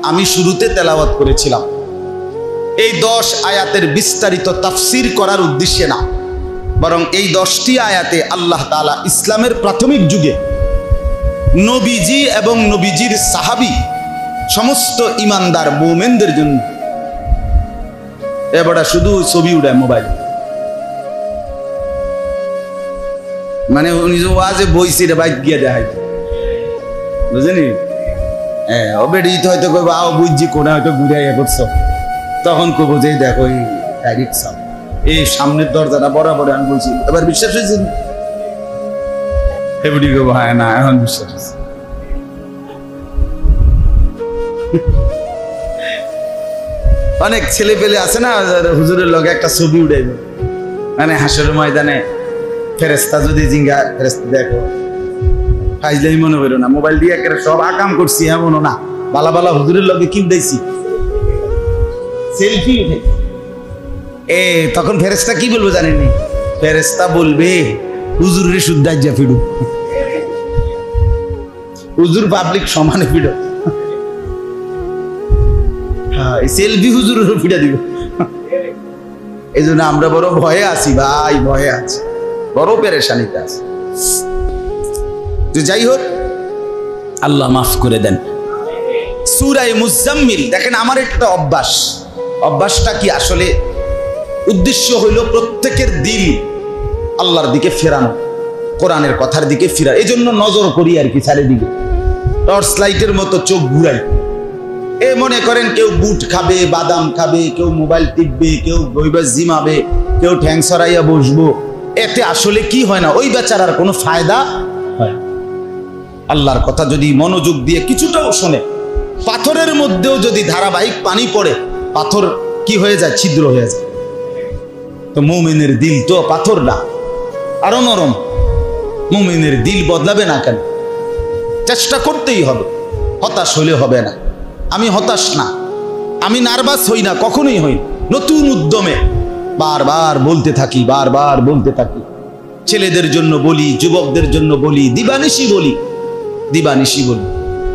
আমি শুরুতে তেলাওয়াত করেছিলাম। এই 10 আয়াতের বিস্তারিত তাফসীর করার উদ্দেশ্যে না, বরং এই 10টি আয়াতে আল্লাহ তাআলা ইসলামের প্রাথমিক যুগে নবীজি এবং নবীজির সাহাবী সমস্ত ইমানদার মুমিনদের জন্য, এবারে শুধু ছবি উড়ায় মোবাইল, মানে উনি যে ওয়াজে বইছি রে বাইক গিয়ে দেখাই, বুঝলি? হ্যাঁ, বেড়ি তো হয়তো কইবো আও বুঝছি কোনা হয়তো ঘুরাইয়া করছো, তখন কইবো যে দেখো এই ডাইরেক্ট সাপ এই সামনের দরজাটা বরাবর আমি বলছি, এবার বিশ্বাস হয়েছে? এবারে কইবো হ্যাঁ না এখন বিশ্বাস হয়েছে। অনেক ছেলে পেলে আছে না হুজুরের লগে একটা ছবি উঠাইবে, মানে হাসরের ময়দানে ফেরেস্তা যদি জিঙ্গা ফেরেস্তা দেখো ফাইজলাই মনে হইল না, মোবাইল দিয়ে একেবারে সব আকাম করছি এমনও না, বালা বালা হুজুরের লগে কি উঠাইছি সেলফি উঠে। তখন ফেরেস্তা কি বলবো জানেননি? ফেরেস্তা বলবে হুজুরের শুদ্ধাজ্ঞা ফিডু, হুজুর পাবলিক সমানে ফিডো, সেলফি হুজুরের ফিডা দিব। এই জন্য আমরা বড় ভয়ে আছি ভাই, ভয়ে আছি, বড় পেরেশানিতে আছি। যাই হোক, আল্লাহ মাফ করে দেন। সূরা মুজাম্মিল দেখেন, আমার একটা অভ্যাসটা কি আসলে উদ্দেশ্য হইল প্রত্যেকের দিল আল্লাহর দিকে ফেরানো, কোরআনের কথার দিকে ফেরা। এই জন্য নজর করি আর কি চারিদিকে, টর্চ লাইটের মতো চোখ ঘুরাই। মনে করেন কেউ বুট খাবে, বাদাম খাবে, কেউ মোবাইল টিপবে, কেউ বইবা জিমাবে, কেউ ঠ্যাং সরাইয়া বসবো, এতে আসলে কি হয় না, ওই বেচারার কোনো ফায়দা হয়। আল্লাহর কথা যদি মনোযোগ দিয়ে কিছুটাও শোনে, পাথরের মধ্যেও যদি ধারাবাহিক পানি পড়ে, পাথর কি হয়ে যায়? ছিদ্র হয়ে যায়। তো মুমিনের দিল তো পাথর না, আরো নরম। মুমিনের দিল বদলাবে না কেন? চেষ্টা করতেই হবে, হতাশ হলে হবে না। আমি হতাশ না, আমি নার্ভাস হই না, কখনোই হই। নতুন উদ্যমে বারবার বলতে থাকি, বারবার বলতে থাকি। ছেলেদের জন্য বলি, যুবকদের জন্য বলি, দিবানিশি বলি, দিবানিশি বলি।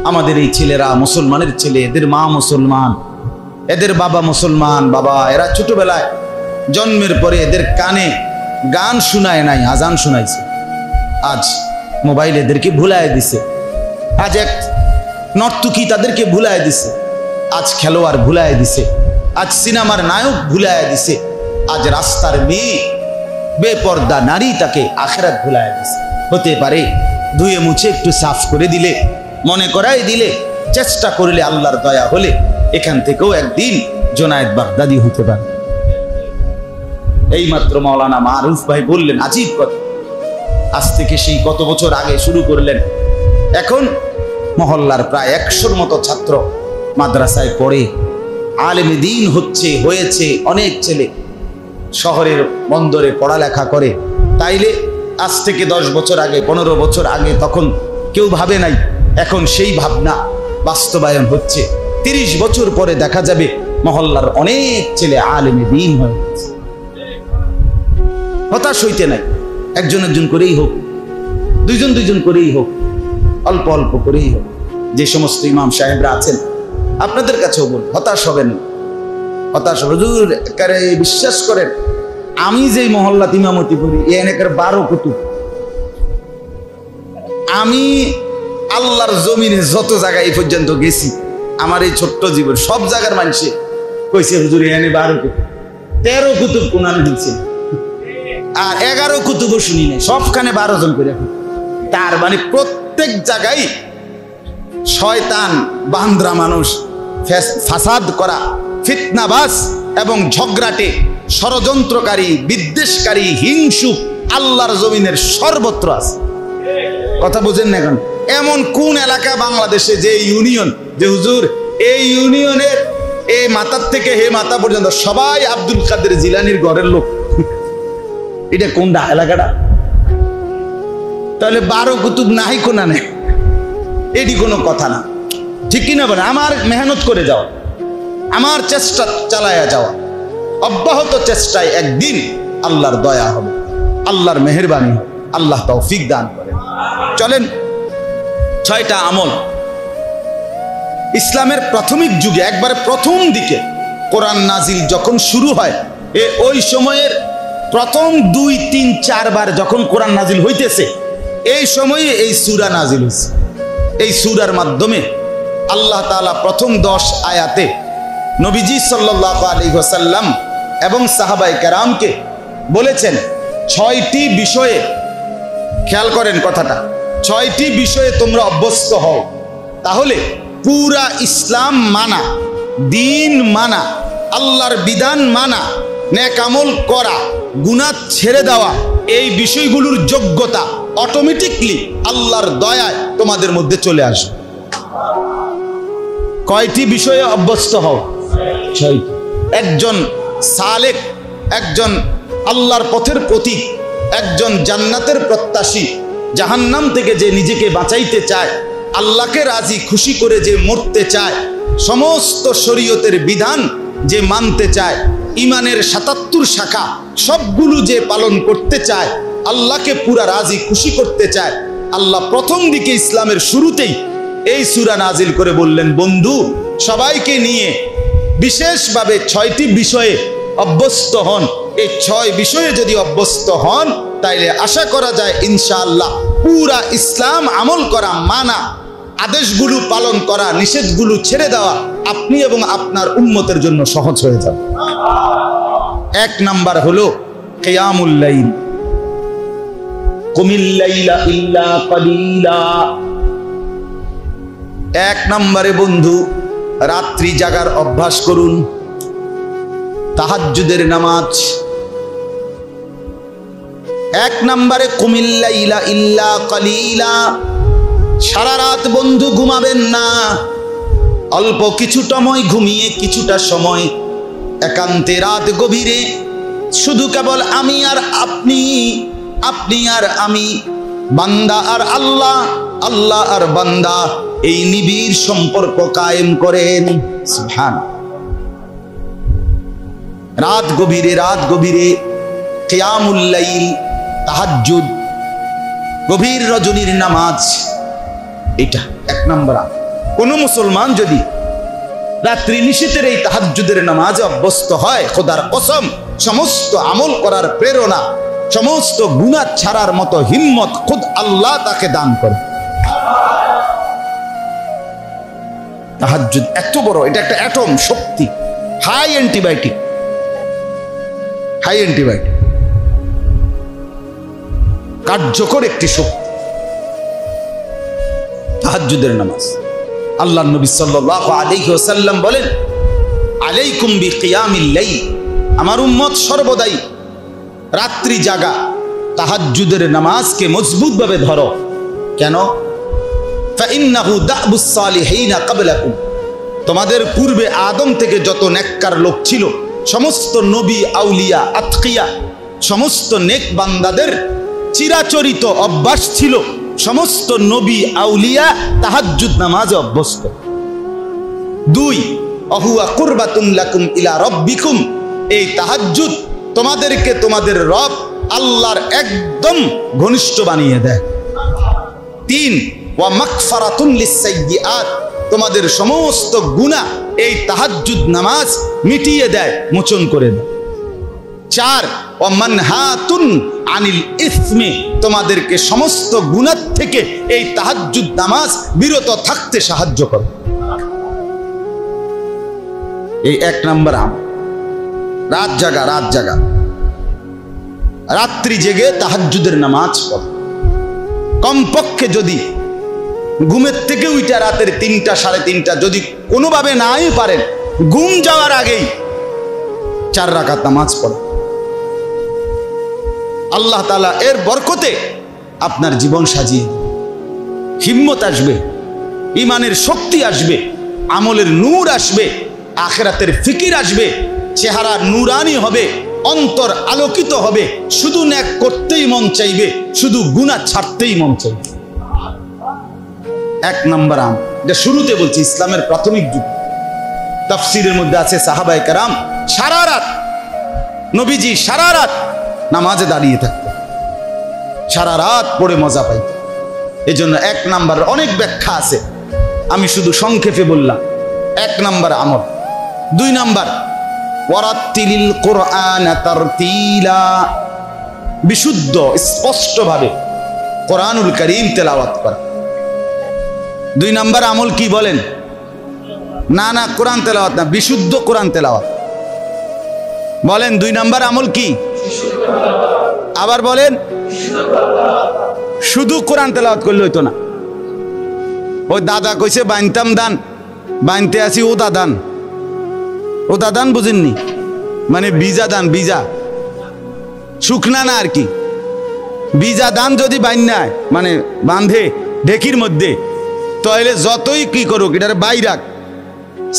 আমাদের এই ছেলেরা মুসলমানের ছেলে, এদের মা মুসলমান, এদের বাবা মুসলমান। বাবা এরা ছোটবেলায় জন্মের পরে এদের কানে গান শোনায় নাই, আজান শোনাইছে। আজ মোবাইল এদেরকে ভুলায় দিছে, আজ এক নর্তকী তাদেরকে ভুলায় দিছে, আজ খেলোয়াড় ভুলায় দিছে, আজ সিনেমার নায়ক ভুলায় দিছে, আজ রাস্তার মেয়ে বেপর্দা নারী তাকে আখিরাত ভুলায় দিছে। হতে পারে ধুয়ে মুছে একটু সাফ করে দিলে, মনে করাই দিলে, চেষ্টা করলে, আল্লাহর দয়া হলে এখান থেকেও একদিন জোনায়েদ বাগদাদি হতে পারে। এইমাত্র মাওলানা মারুফ ভাই বললেন আজীব কথা, আজ থেকে সেই কত বছর আগে শুরু করলেন, এখন মহল্লার প্রায় 100-র মতো ছাত্র মাদ্রাসায় পড়ে, আলেমে দ্বীন হয়েছে অনেক ছেলে, শহরের বন্দরে পড়ালেখা করে। তাইলে আজ থেকে 10 বছর আগে, 15 বছর আগে তখন কেউ ভাবে নাই, এখন সেই ভাবনা বাস্তবায়ন হচ্ছে। 30 বছর পরে দেখা যাবে মহল্লার অনেক ছেলে আলেমে দ্বীন হয়ে গেছে। হতাশ হইতে নাই, একজন একজন করেই হোক, দুইজন করেই হোক, অল্প অল্প করেই হোক। যে সমস্ত ইমাম সাহেবরা আছেন আপনাদের কাছেও বল, হতাশ হবেন, হতাশ হুজুর বিশ্বাস করেন, আমি যে মহল্লাত ইমামতি করি এখানে 12 কুতুব। আমি আল্লাহর জমিনে যত জায়গায় এই পর্যন্ত গেছি, আমার এই ছোট্ট জীবন, সব জায়গার মানুষে কইছে হুজুর এখানে 12 কুতুব, 13 কুতুব কোরআন দিচ্ছে, আর 11 কুতুবও শুনি নাই, সবখানে 12 জন করে। তার মানে প্রত্যেক জায়গায় শয়তান বান্দরা মানুষ, ফাসাদ করা, ফিতনাবাজ এবং ঝগড়াটে, ষড়যন্ত্রকারী, বিদ্বেষকারী, হিংসুক আল্লাহর জমিনের সর্বত্র আছে। কথা বুঝেন না? এখন এমন কোন এলাকা বাংলাদেশে যে ইউনিয়ন, যে হুজুর এই ইউনিয়নের এই মাথার থেকে হে মাথা পর্যন্ত সবাই আব্দুল কাদের জিলানির ঘরের লোক, এটা কোনটা এলাকাটা? তাহলে 12 কুতুব নাই কোনা নেই, এটি কোনো কথা না, ঠিক কিনা বলে? আমার মেহনত করে যাওয়া, আমার চেষ্টা চালায়া যাওয়া, অব্যাহত চেষ্টায় একদিন আল্লাহর দয়া হবে, আল্লাহর মেহেরবানি হবে, আল্লাহ তৌফিক দান করে। চলেন, 6টা আমল ইসলামের প্রাথমিক যুগে, একবারে প্রথম দিকে কোরআন নাজিল যখন শুরু হয়, ওই সময়ের প্রথম 2, 3, 4 বার যখন কোরআন নাজিল হইতেছে, এই সময়ে এই সূরা নাজিল হয়েছে। এই সূরার মাধ্যমে আল্লাহ তাআলা প্রথম 10 আয়াতে নবীজি সাল্লাল্লাহু আলাইহি ওয়াসাল্লাম এবং সাহাবায়ে কেরামকে বলেছেন 6টি বিষয়ে খেয়াল করেন কথাটা, 6টি বিষয়ে তোমরা অভ্যস্ত হও, তাহলে পুরা ইসলাম মানা, দিন মানা, আল্লাহর বিধান মানা, নেক আমল করা, গুনাহ ছেড়ে দেওয়া, এই বিষয়গুলোর যোগ্যতা অটোমেটিকলি আল্লাহর দয়ায় তোমাদের মধ্যে চলে আসবে। কয়টি বিষয়ে অভ্যস্ত হও? 6টি। একজন সালেক, একজন আল্লাহর পথের প্রতীক, একজন জান্নাতের প্রত্যাশী, জাহান্নাম থেকে যে নিজেকে বাঁচাইতে চায়, আল্লাহকে রাজি খুশি করে যে মরতে চায়, সমস্ত শরীয়তের বিধান যে মানতে চায়, ইমানের ৭৭ শাখা সবগুলো যে পালন করতে চায়, আল্লাহকে পুরা রাজি খুশি করতে চায়, আল্লাহ প্রথম দিকে ইসলামের শুরুতেই এই সূরা নাজিল করে বললেন, বন্ধু সবাইকে নিয়ে বিশেষভাবে 6টি বিষয়ে অভ্যস্ত হন। এই 6 বিষয়ে যদি অভ্যস্ত হন, তাইলে আশা করা যায় ইনশাআল্লাহ পুরা ইসলাম আমল করা, মানা, আদেশগুলো পালন করা, নিষেধগুলো ছেড়ে দেওয়া আপনি এবং আপনার উম্মতের জন্য সহজ হয়ে যাবে। 1 নাম্বার হলো কিয়ামুল লাইল। কুমিল লাইলা ইল্লা কালিলা। 1 নম্বরে বন্ধু, রাত্রি জাগার অভ্যাস করুন, তাহাজ্জুদের নামাজ। 1 নম্বরে কুমিল লাইলা ইল্লা কালিলা, সারা রাত বন্ধু ঘুমাবেন না, অল্প কিছুটা সময় ঘুমিয়ে কিছুটা সময় একান্তে রাত গভীরে শুধু কেবল আমি আর আপনি, আপনি আর আমি, বান্দা আর আল্লাহ, আল্লাহ আর বান্দা, এই নিবিড় সম্পর্ক কায়েম করেন। সুবহান। রাত গভীরে কিয়ামুল লাইল, তাহাজ্জুদ, গভীর রজনীর নামাজ, এটা 1 নম্বর। কোন মুসলমান যদি রাত্রি নিশীথের এই তাহাজ্জুদের নামাজে অভ্যস্ত হয়, খোদার কসম সমস্ত আমল করার প্রেরণা, সমস্ত গুনাহ ছাড়ার মতো হিম্মত খুদ আল্লাহ তাকে দান করে। তাহাজ্জুদ এত বড়, এটা একটা অ্যাটম শক্তি, হাই অ্যান্টিবায়োটিক, কার্যকর একটি শক্তি তাহাজ্জুদের নামাজ। আল্লাহর নবী সাল্লাল্লাহু আলাইহি ওয়াসাল্লাম বলেন, আলাইকুম বিকিয়ামিল লাইল, আমার উম্মত সর্বদাই রাত্রি জাগা তাহাজ্জুদের নামাজকে মজবুতভাবে ধরো। কেন? ফাইন্নাহু দাবুস সালিহিনা ক্বাবলাকুম, তোমাদের পূর্বে আদম থেকে যত নেককার লোক ছিল, সমস্ত নবী, আউলিয়া, আতকিয়া, সমস্ত নেক বান্দাদের চিরাচরিত অভ্যাস ছিল, সমস্ত নবী আউলিয়া তাহাজ্জুদ নামাজে অভ্যস্ত। 2, অহুয়া কুরবাতুন লাকুম ইলা রাব্বিকুম, এই তাহাজ্জুদ তোমাদেরকে তোমাদের রব আল্লাহর একদম ঘনিষ্ঠ বানিয়ে দেয়। 3, ওয়া মাগফিরাতুন লিস-সাইয়্যাত, তোমাদের সমস্ত গুনাহ এই তাহাজ্জুদ নামাজ মিটিয়ে দেয়, মোচন করে দেয়। 4, ওয়া মানহাতুন আনিল ইসমি, তোমাদেরকে সমস্ত গুনাহ থেকে এই তাহাজ্জুদ নামাজ বিরত থাকতে সাহায্য করে। এই 1 নম্বর আমল, রাত জাগা, রাত্রি জেগে তাহাজ্জুদের নামাজ পড়ো। কমপক্ষে যদি ঘুমের থেকে উঠা রাতের 3টা, 3:30 যদি কোনোভাবে নাই পারেন, ঘুম যাওয়ার আগেই 4 রাকাত নামাজ পড়ো। আল্লাহ তাআলা এর বরকতে আপনার জীবন সাজিয়ে, হিম্মত আসবে, ইমানের শক্তি আসবে, আমলের নূর আসবে, আখিরাতের ফিকির আসবে, চেহারা নূরানি হবে, অন্তর আলোকিত হবে, শুধু নেক করতেই মন চাইবে, শুধু গুনাহ ছাড়তেই মন চাইবে। 1 নম্বর আমল, এটা শুরুতে বলছি, ইসলামের প্রাথমিক যুগ। তাফসীরের মধ্যে আছে সাহাবায়ে কেরাম সারা রাত, নবীজি সারা রাত নামাজে দাঁড়িয়ে থাকতেন, সারা রাত পড়ে মজা পাইতেন। এজন্য 1 নাম্বার, অনেক ব্যাখ্যা আছে, আমি শুধু সংক্ষেপে বললাম। 1 নাম্বার আমল। 2 নাম্বার, ওয়ারাত্তিলিল কুরআন তারতিলা, বিশুদ্ধ স্পষ্টভাবে কোরআনুল কারীম তেলাওয়াত করা। 2 নাম্বার আমল কি বলেন? না কোরআন তেলাওয়াত না, বিশুদ্ধ কোরআন তেলাওয়াত। বলেন 2 নাম্বার আমল কি? আবার বলেন, শুধু কোরআন তেলাওয়াত করলে হইতো না। ওই দাদা কইছে বানতাম দান, বানতে আসি ও দাদান। ও দাদান বুঝেননি, মানে বিজা দান, বিজা শুকনা না আর কি। বিজা দান যদি বান্যায় মানে বাঁধে ঢেকির মধ্যে, তাহলে যতই কি করুক এটার বাইরাক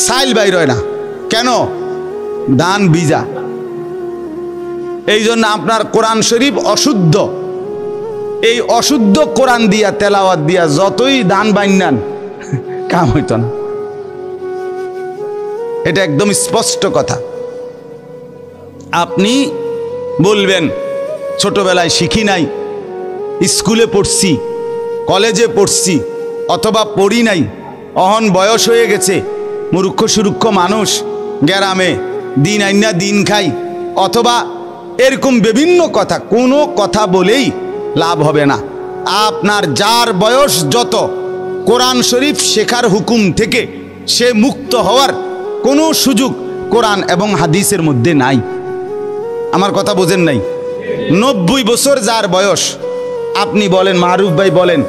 সাইল বাইর হয় না। কেন? দান বিজা। এই জন্য আপনার কোরআন শরীফ অশুদ্ধ। এই অশুদ্ধ কোরআন দিয়া তেলাওয়াত দিয়া যতই দান বান্যান কাম হইত না। এটা একদম স্পষ্ট কথা। আপনি বলবেন ছোটবেলায় শিখি নাই, স্কুলে পড়ছি, কলেজে পড়ছি, অথবা পড়ি নাই, অহন বয়স হয়ে গেছে, মূর্খ সুরুক্ষ মানুষ, গ্রামে দিন আইনা দিন খাই, অথবা এরকম বিভিন্ন কথা। কোনো কথা বলেই লাভ হবে না। আপনার যার বয়স যত, কোরআন শরীফ শেখার হুকুম থেকে সে মুক্ত হওয়ার কোনো সুযোগ কোরআন এবং হাদিসের মধ্যে নাই। আমার কথা বোঝেন নাই? 90 বছর যার বয়স, আপনি বলেন, মারুফ ভাই বলেন,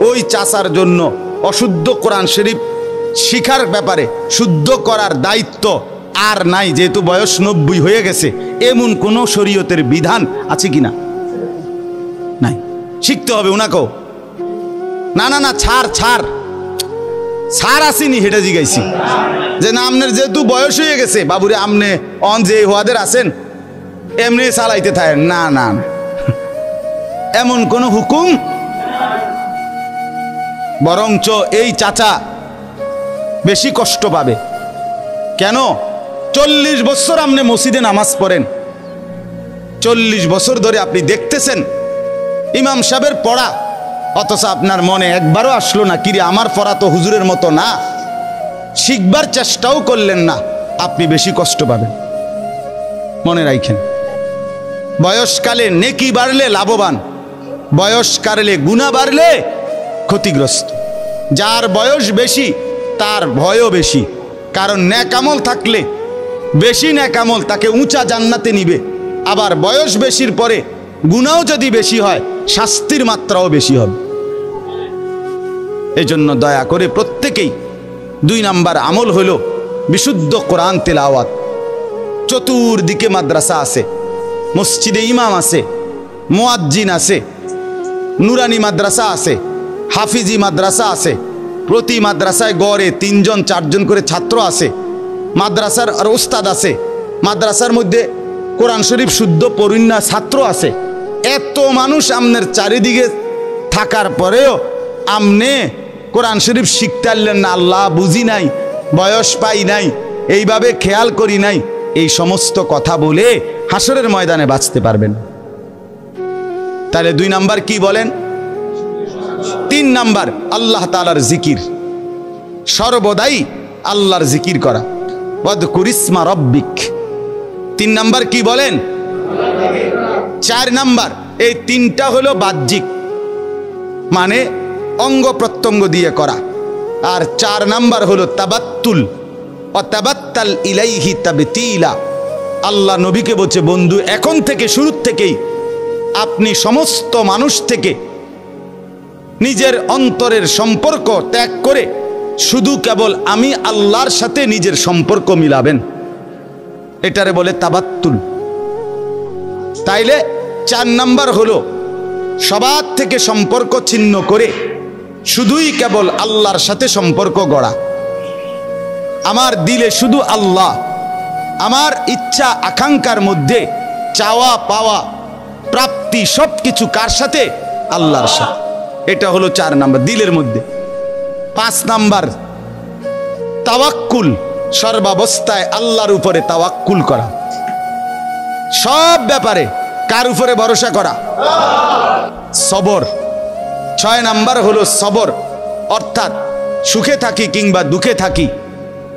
ওই চাচার জন্য অশুদ্ধ কোরআন শরীফ শিখার ব্যাপারে শুদ্ধ করার দায়িত্ব আর নাই, যেহেতু বয়স 90 হয়ে গেছে। এমন কোন শরীয়তের বিধান আছে কিনা? নাই। শিখতে হবে উনাকেও। না না না, ছাড় ছাড় ছাড় আসেনি, হেঁটে জিগাইছি যে না, আপনার যেহেতু বয়স হয়ে গেছে বাবুরে, আমনে অন যে হওয়াদের আছেন এমনি চালাইতে থাকেন। না না, এমন কোন হুকুম। বরঞ্চ এই চাচা বেশি কষ্ট পাবে। কেন? 40 বছর আপনি মসজিদে নামাজ পড়েন, 40 বছর ধরে আপনি দেখতেছেন ইমাম সাহেবের পড়া, অথচ আপনার মনে একবারও আসলো না কিরে আমার পড়া তো হুজুরের মতো না, শিখবার চেষ্টাও করলেন না, আপনি বেশি কষ্ট পাবেন। মনে রাখেন, বয়সকালে নেকি বাড়লে লাভবান, বয়সকালে গুনাহ বাড়লে ক্ষতিগ্রস্ত। যার বয়স বেশি তার ভয়ও বেশি, কারণ নেকামল থাকলে বেশি নেকামল তাকে উঁচা জান্নাতে নিবে। আবার বয়স বেশির পরে গুনাহও যদি বেশি হয় শাস্তির মাত্রাও বেশি হবে। এই জন্য দয়া করে প্রত্যেকেই 2 নাম্বার আমল হলো বিশুদ্ধ কোরআন তেলাওয়াত। চতুর্দিকে মাদ্রাসা আছে, মসজিদে ইমাম আছে, মুয়াজ্জিন আছে, নুরানি মাদ্রাসা আছে, হাফিজি মাদ্রাসা আছে, প্রতি মাদ্রাসায় গড়ে 3 জন 4 জন করে ছাত্র আছে, মাদ্রাসার আর ওস্তাদ আছে, মাদ্রাসার মধ্যে কোরআন শরীফ শুদ্ধ পড়ুন্না ছাত্র আছে। এত মানুষ আমনের চারিদিকে থাকার পরেও আমনে কোরআন শরীফ শিখতে পারলেন না, আল্লাহ বুঝি নাই, বয়স পাই নাই, এইভাবে খেয়াল করি নাই, এই সমস্ত কথা বলে হাসরের ময়দানে বাঁচতে পারবেন। তাহলে 2 নাম্বার কি বলেন? 3 নাম্বার আল্লাহ তাআলার জিকির, সর্বদাই আল্লাহর জিকির করা। ওয়াদকুর ইসমা রাব্বিক। 3 নাম্বার কি বলেন? 4 নাম্বার, এই 3টা হলো বাহ্যিক, মানে অঙ্গ প্রত্যঙ্গ দিয়ে করা। আর 4 নাম্বার হলো তাবাত্তুল, ওয়াতাবাত্তাল ইলাইহি তাবতিলা। আল্লাহ নবীকে বলছে, বন্ধু এখন থেকে শুরু থেকেই আপনি সমস্ত মানুষ থেকে নিজের অন্তরের সম্পর্ক ত্যাগ করে শুধু কেবল আমি আল্লাহর সাথে নিজের সম্পর্ক মিলাবেন। এটারে বলে তাবাত্তুল। তাইলে 4 নাম্বার হলো সবার থেকে সম্পর্ক ছিন্ন করে শুধুই কেবল আল্লাহর সাথে সম্পর্ক গড়া। আমার দিলে শুধু আল্লাহ, আমার ইচ্ছা আকাঙ্ক্ষার মধ্যে চাওয়া পাওয়া প্রাপ্তি সবকিছু কার সাথে? আল্লাহর সাথে। এটা হলো 4 নাম্বার দিলের মধ্যে। 5 নাম্বার তাওয়াক্কুল, সর্বাবস্থায় আল্লাহর উপরে তাওয়াক্কুল করা, সব ব্যাপারে কার উপরে ভরসা করা? সবর। 6 নাম্বার হলো সবর, অর্থাৎ সুখে থাকি কিংবা দুঃখে থাকি,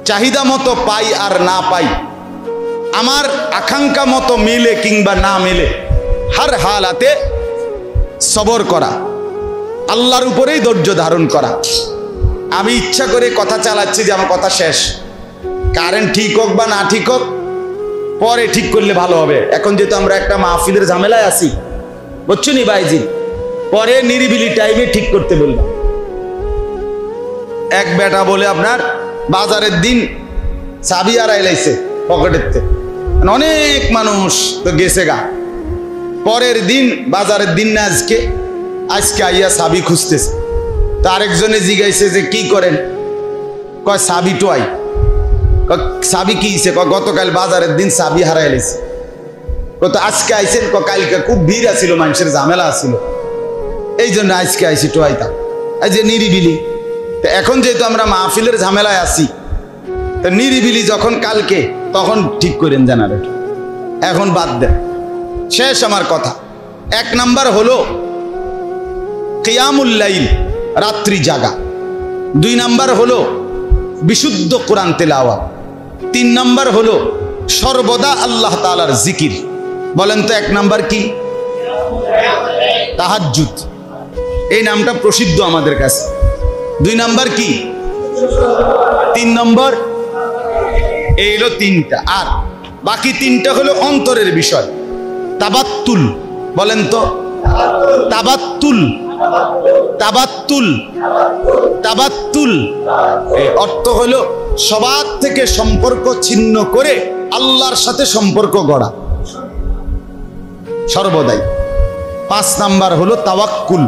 চাহিদা মতো পাই আর না পাই, আমার আকাঙ্ক্ষা মতো মিলে কিংবা না মিলে, হার হালাতে সবর করা, আল্লাহর উপরেই ধৈর্য ধারণ করা। আমি ইচ্ছা করে কথা চালাচ্ছি যে আমার কথা শেষ, কারেন্ট ঠিক হোক বা না ঠিক হোক পরে ঠিক করলে ভালো হবে। এখন যেহেতু আমরা একটা মাহফিলের ঝামেলায় আছি, বুঝছো নি ভাইজি, পরে নিরিবিলি টাইমে ঠিক করতে বললাম। এক বেটা বলে আপনার বাজারের দিন চাবি হারাই লাইছে পকেটের, অনেক মানুষ তো গেছে গা। পরের দিন বাজারের দিন না আজকে, আজকে আইয়া চাবি খুঁজতেছে। তো আরেকজনে জিগাইছে যে কি করেন, কয় চাবি টোয়াই। চাবি কি হইছে? গতকাল বাজারের দিন চাবি হারাই লাইছে। কত আজকে আইছেন? কালকে খুব ভিড় আছিল, মানুষের ঝামেলা আছিল, এই জন্য আজকে আইসি টোয়াইতাম। এই যে নিরিবিলি, তো এখন যেহেতু আমরা মাহফিলের ঝামেলায় আছি, তো নিরিবিলি যখন কালকে তখন ঠিক করেন জেনারেটর, এখন বাদ দেন। শেষ আমার কথা। এক নাম্বার হলো কিয়ামুল লাইল, রাত্রি জাগা। 2 নাম্বার হলো বিশুদ্ধ কোরআন তেলাওয়াত। 3 নাম্বার হলো সর্বদা আল্লাহ তাআলার জিকির। বলেন তো 1 নাম্বার কি? তাহাজ্জুদ। এই নামটা প্রসিদ্ধ আমাদের কাছে। 2 নাম্বার কি? 3 নম্বর। এই হলো 3টা। আর বাকি 3টা হলো অন্তরের বিষয়। তাবাত্তুল, বলেন তো তাবাত্তুল। তাবাত্তুল, তাবাত্তুল এই অর্থ হলো সবার থেকে সম্পর্ক ছিন্ন করে আল্লাহর সাথে সম্পর্ক গড়া সর্বদাই। 5 নাম্বার হলো তাওয়াক্কুল,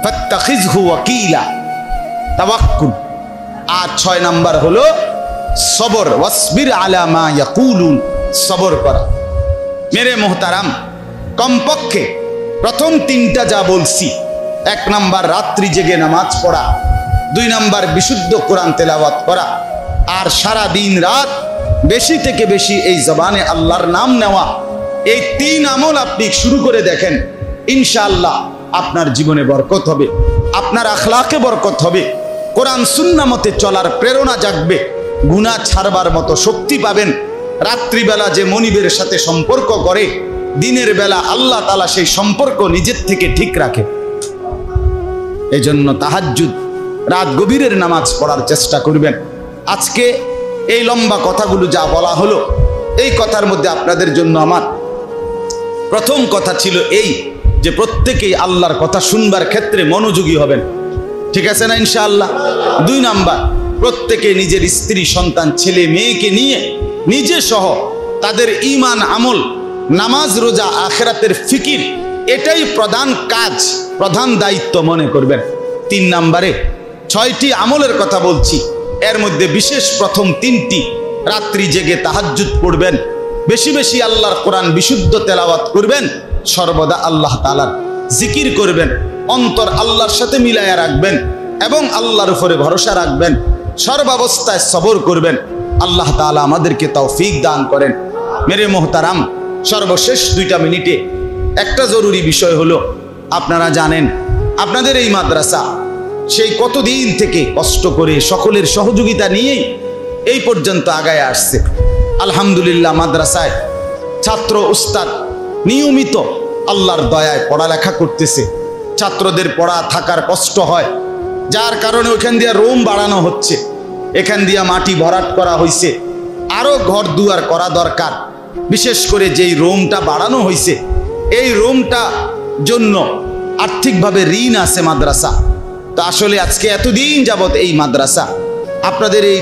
ফাত্তাখিযহু ওয়াকিলা, তাওয়াক্কুল। আর 6 নাম্বার হলো সবর, ওয়াসবির আলা মা ইয়াকুলুন, সবর করা। মেরে মোহতারাম, কমপক্ষে প্রথম 3টা যা বলছি, 1 নাম্বার রাত্রি জেগে নামাজ পড়া, 2 নাম্বার বিশুদ্ধ কোরআন তেলাওয়াত করা, আর সারা দিন রাত বেশি থেকে বেশি এই জবানে আল্লাহর নাম নেওয়া। এই 3 আমল আপনি শুরু করে দেখেন, ইনশাআল্লাহ আপনার জীবনে বরকত হবে, আপনার আখলাকে বরকত হবে, কোরআন সুন্নাহ মতে চলার প্রেরণা জাগবে, গুনাহ ছাড়বার মতো শক্তি পাবেন। রাত্রিবেলা যে মনিবের সাথে সম্পর্ক করে, দিনের বেলা আল্লাহ তাআলা সেই সম্পর্ক নিজের থেকে ঠিক রাখে। এই জন্য তাহাজ্জুদ, রাত গভীরের নামাজ পড়ার চেষ্টা করবেন। আজকে এই লম্বা কথাগুলো যা বলা হলো, এই কথার মধ্যে আপনাদের জন্য আমার প্রথম কথা ছিল এই যে প্রত্যেকেই আল্লাহর কথা শুনবার ক্ষেত্রে মনোযোগী হবেন। ঠিক আছে না ইনশাআল্লাহ? 2 নাম্বার, প্রত্যেকে নিজের স্ত্রী সন্তান ছেলে মেয়েকে নিয়ে নিজে সহ তাদের ঈমান আমল, নামাজ রোজা আখিরাতের ফিকির, এটাই প্রধান কাজ, প্রধান দায়িত্ব মনে করবেন। 3 নাম্বারে 6টি আমলের কথা বলছি, এর মধ্যে বিশেষ প্রথম 3টি, রাত্রি জেগে তাহাজ্জুদ পড়বেন, বেশি বেশি আল্লাহর কোরআন বিশুদ্ধ তেলাওয়াত করবেন, সর্বদা আল্লাহ তাআলার জিকির করবেন, অন্তর আল্লাহর সাথে মিলায়া রাখবেন এবং আল্লাহর উপরে ভরসা রাখবেন, সর্বাবস্থায় সবর করবেন। আল্লাহ তাআলা আমাদেরকে তৌফিক দান করেন। মেরে মোহতারাম, সর্বশেষ 2টা মিনিটে একটা জরুরি বিষয় হলো, আপনারা জানেন আপনাদের এই মাদ্রাসা সেই কতদিন থেকে কষ্ট করে সকলের সহযোগিতা নিয়েই এই পর্যন্ত আগায় আসছে। আলহামদুলিল্লাহ, মাদ্রাসায় ছাত্র উস্তাদ নিয়মিত আল্লাহর দয়ায় পড়ালেখা করতেছে। ছাত্রদের পড়া থাকার কষ্ট হয়, যার কারণে ওখান দিয়ে রুম বাড়ানো হচ্ছে, এখান দিয়ে মাটি ভরাট করা হয়েছে, আরো ঘর দুয়ার করা দরকার। বিশেষ করে যেই রুমটা বাড়ানো হয়েছে, এই রুমটা জন্য আর্থিকভাবে ঋণ আছে মাদ্রাসা। তো আসলে আজকে এতদিন যাবত এই মাদ্রাসা আপনাদের এই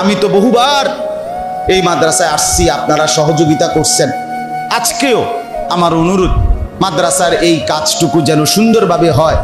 আমি তো বহুবার এই মাদ্রাসায় আসছি, আপনারা সহযোগিতা করছেন। আজকেও আমার অনুরোধ, মাদ্রাসার এই কাজটুকু যেন সুন্দরভাবে হয়।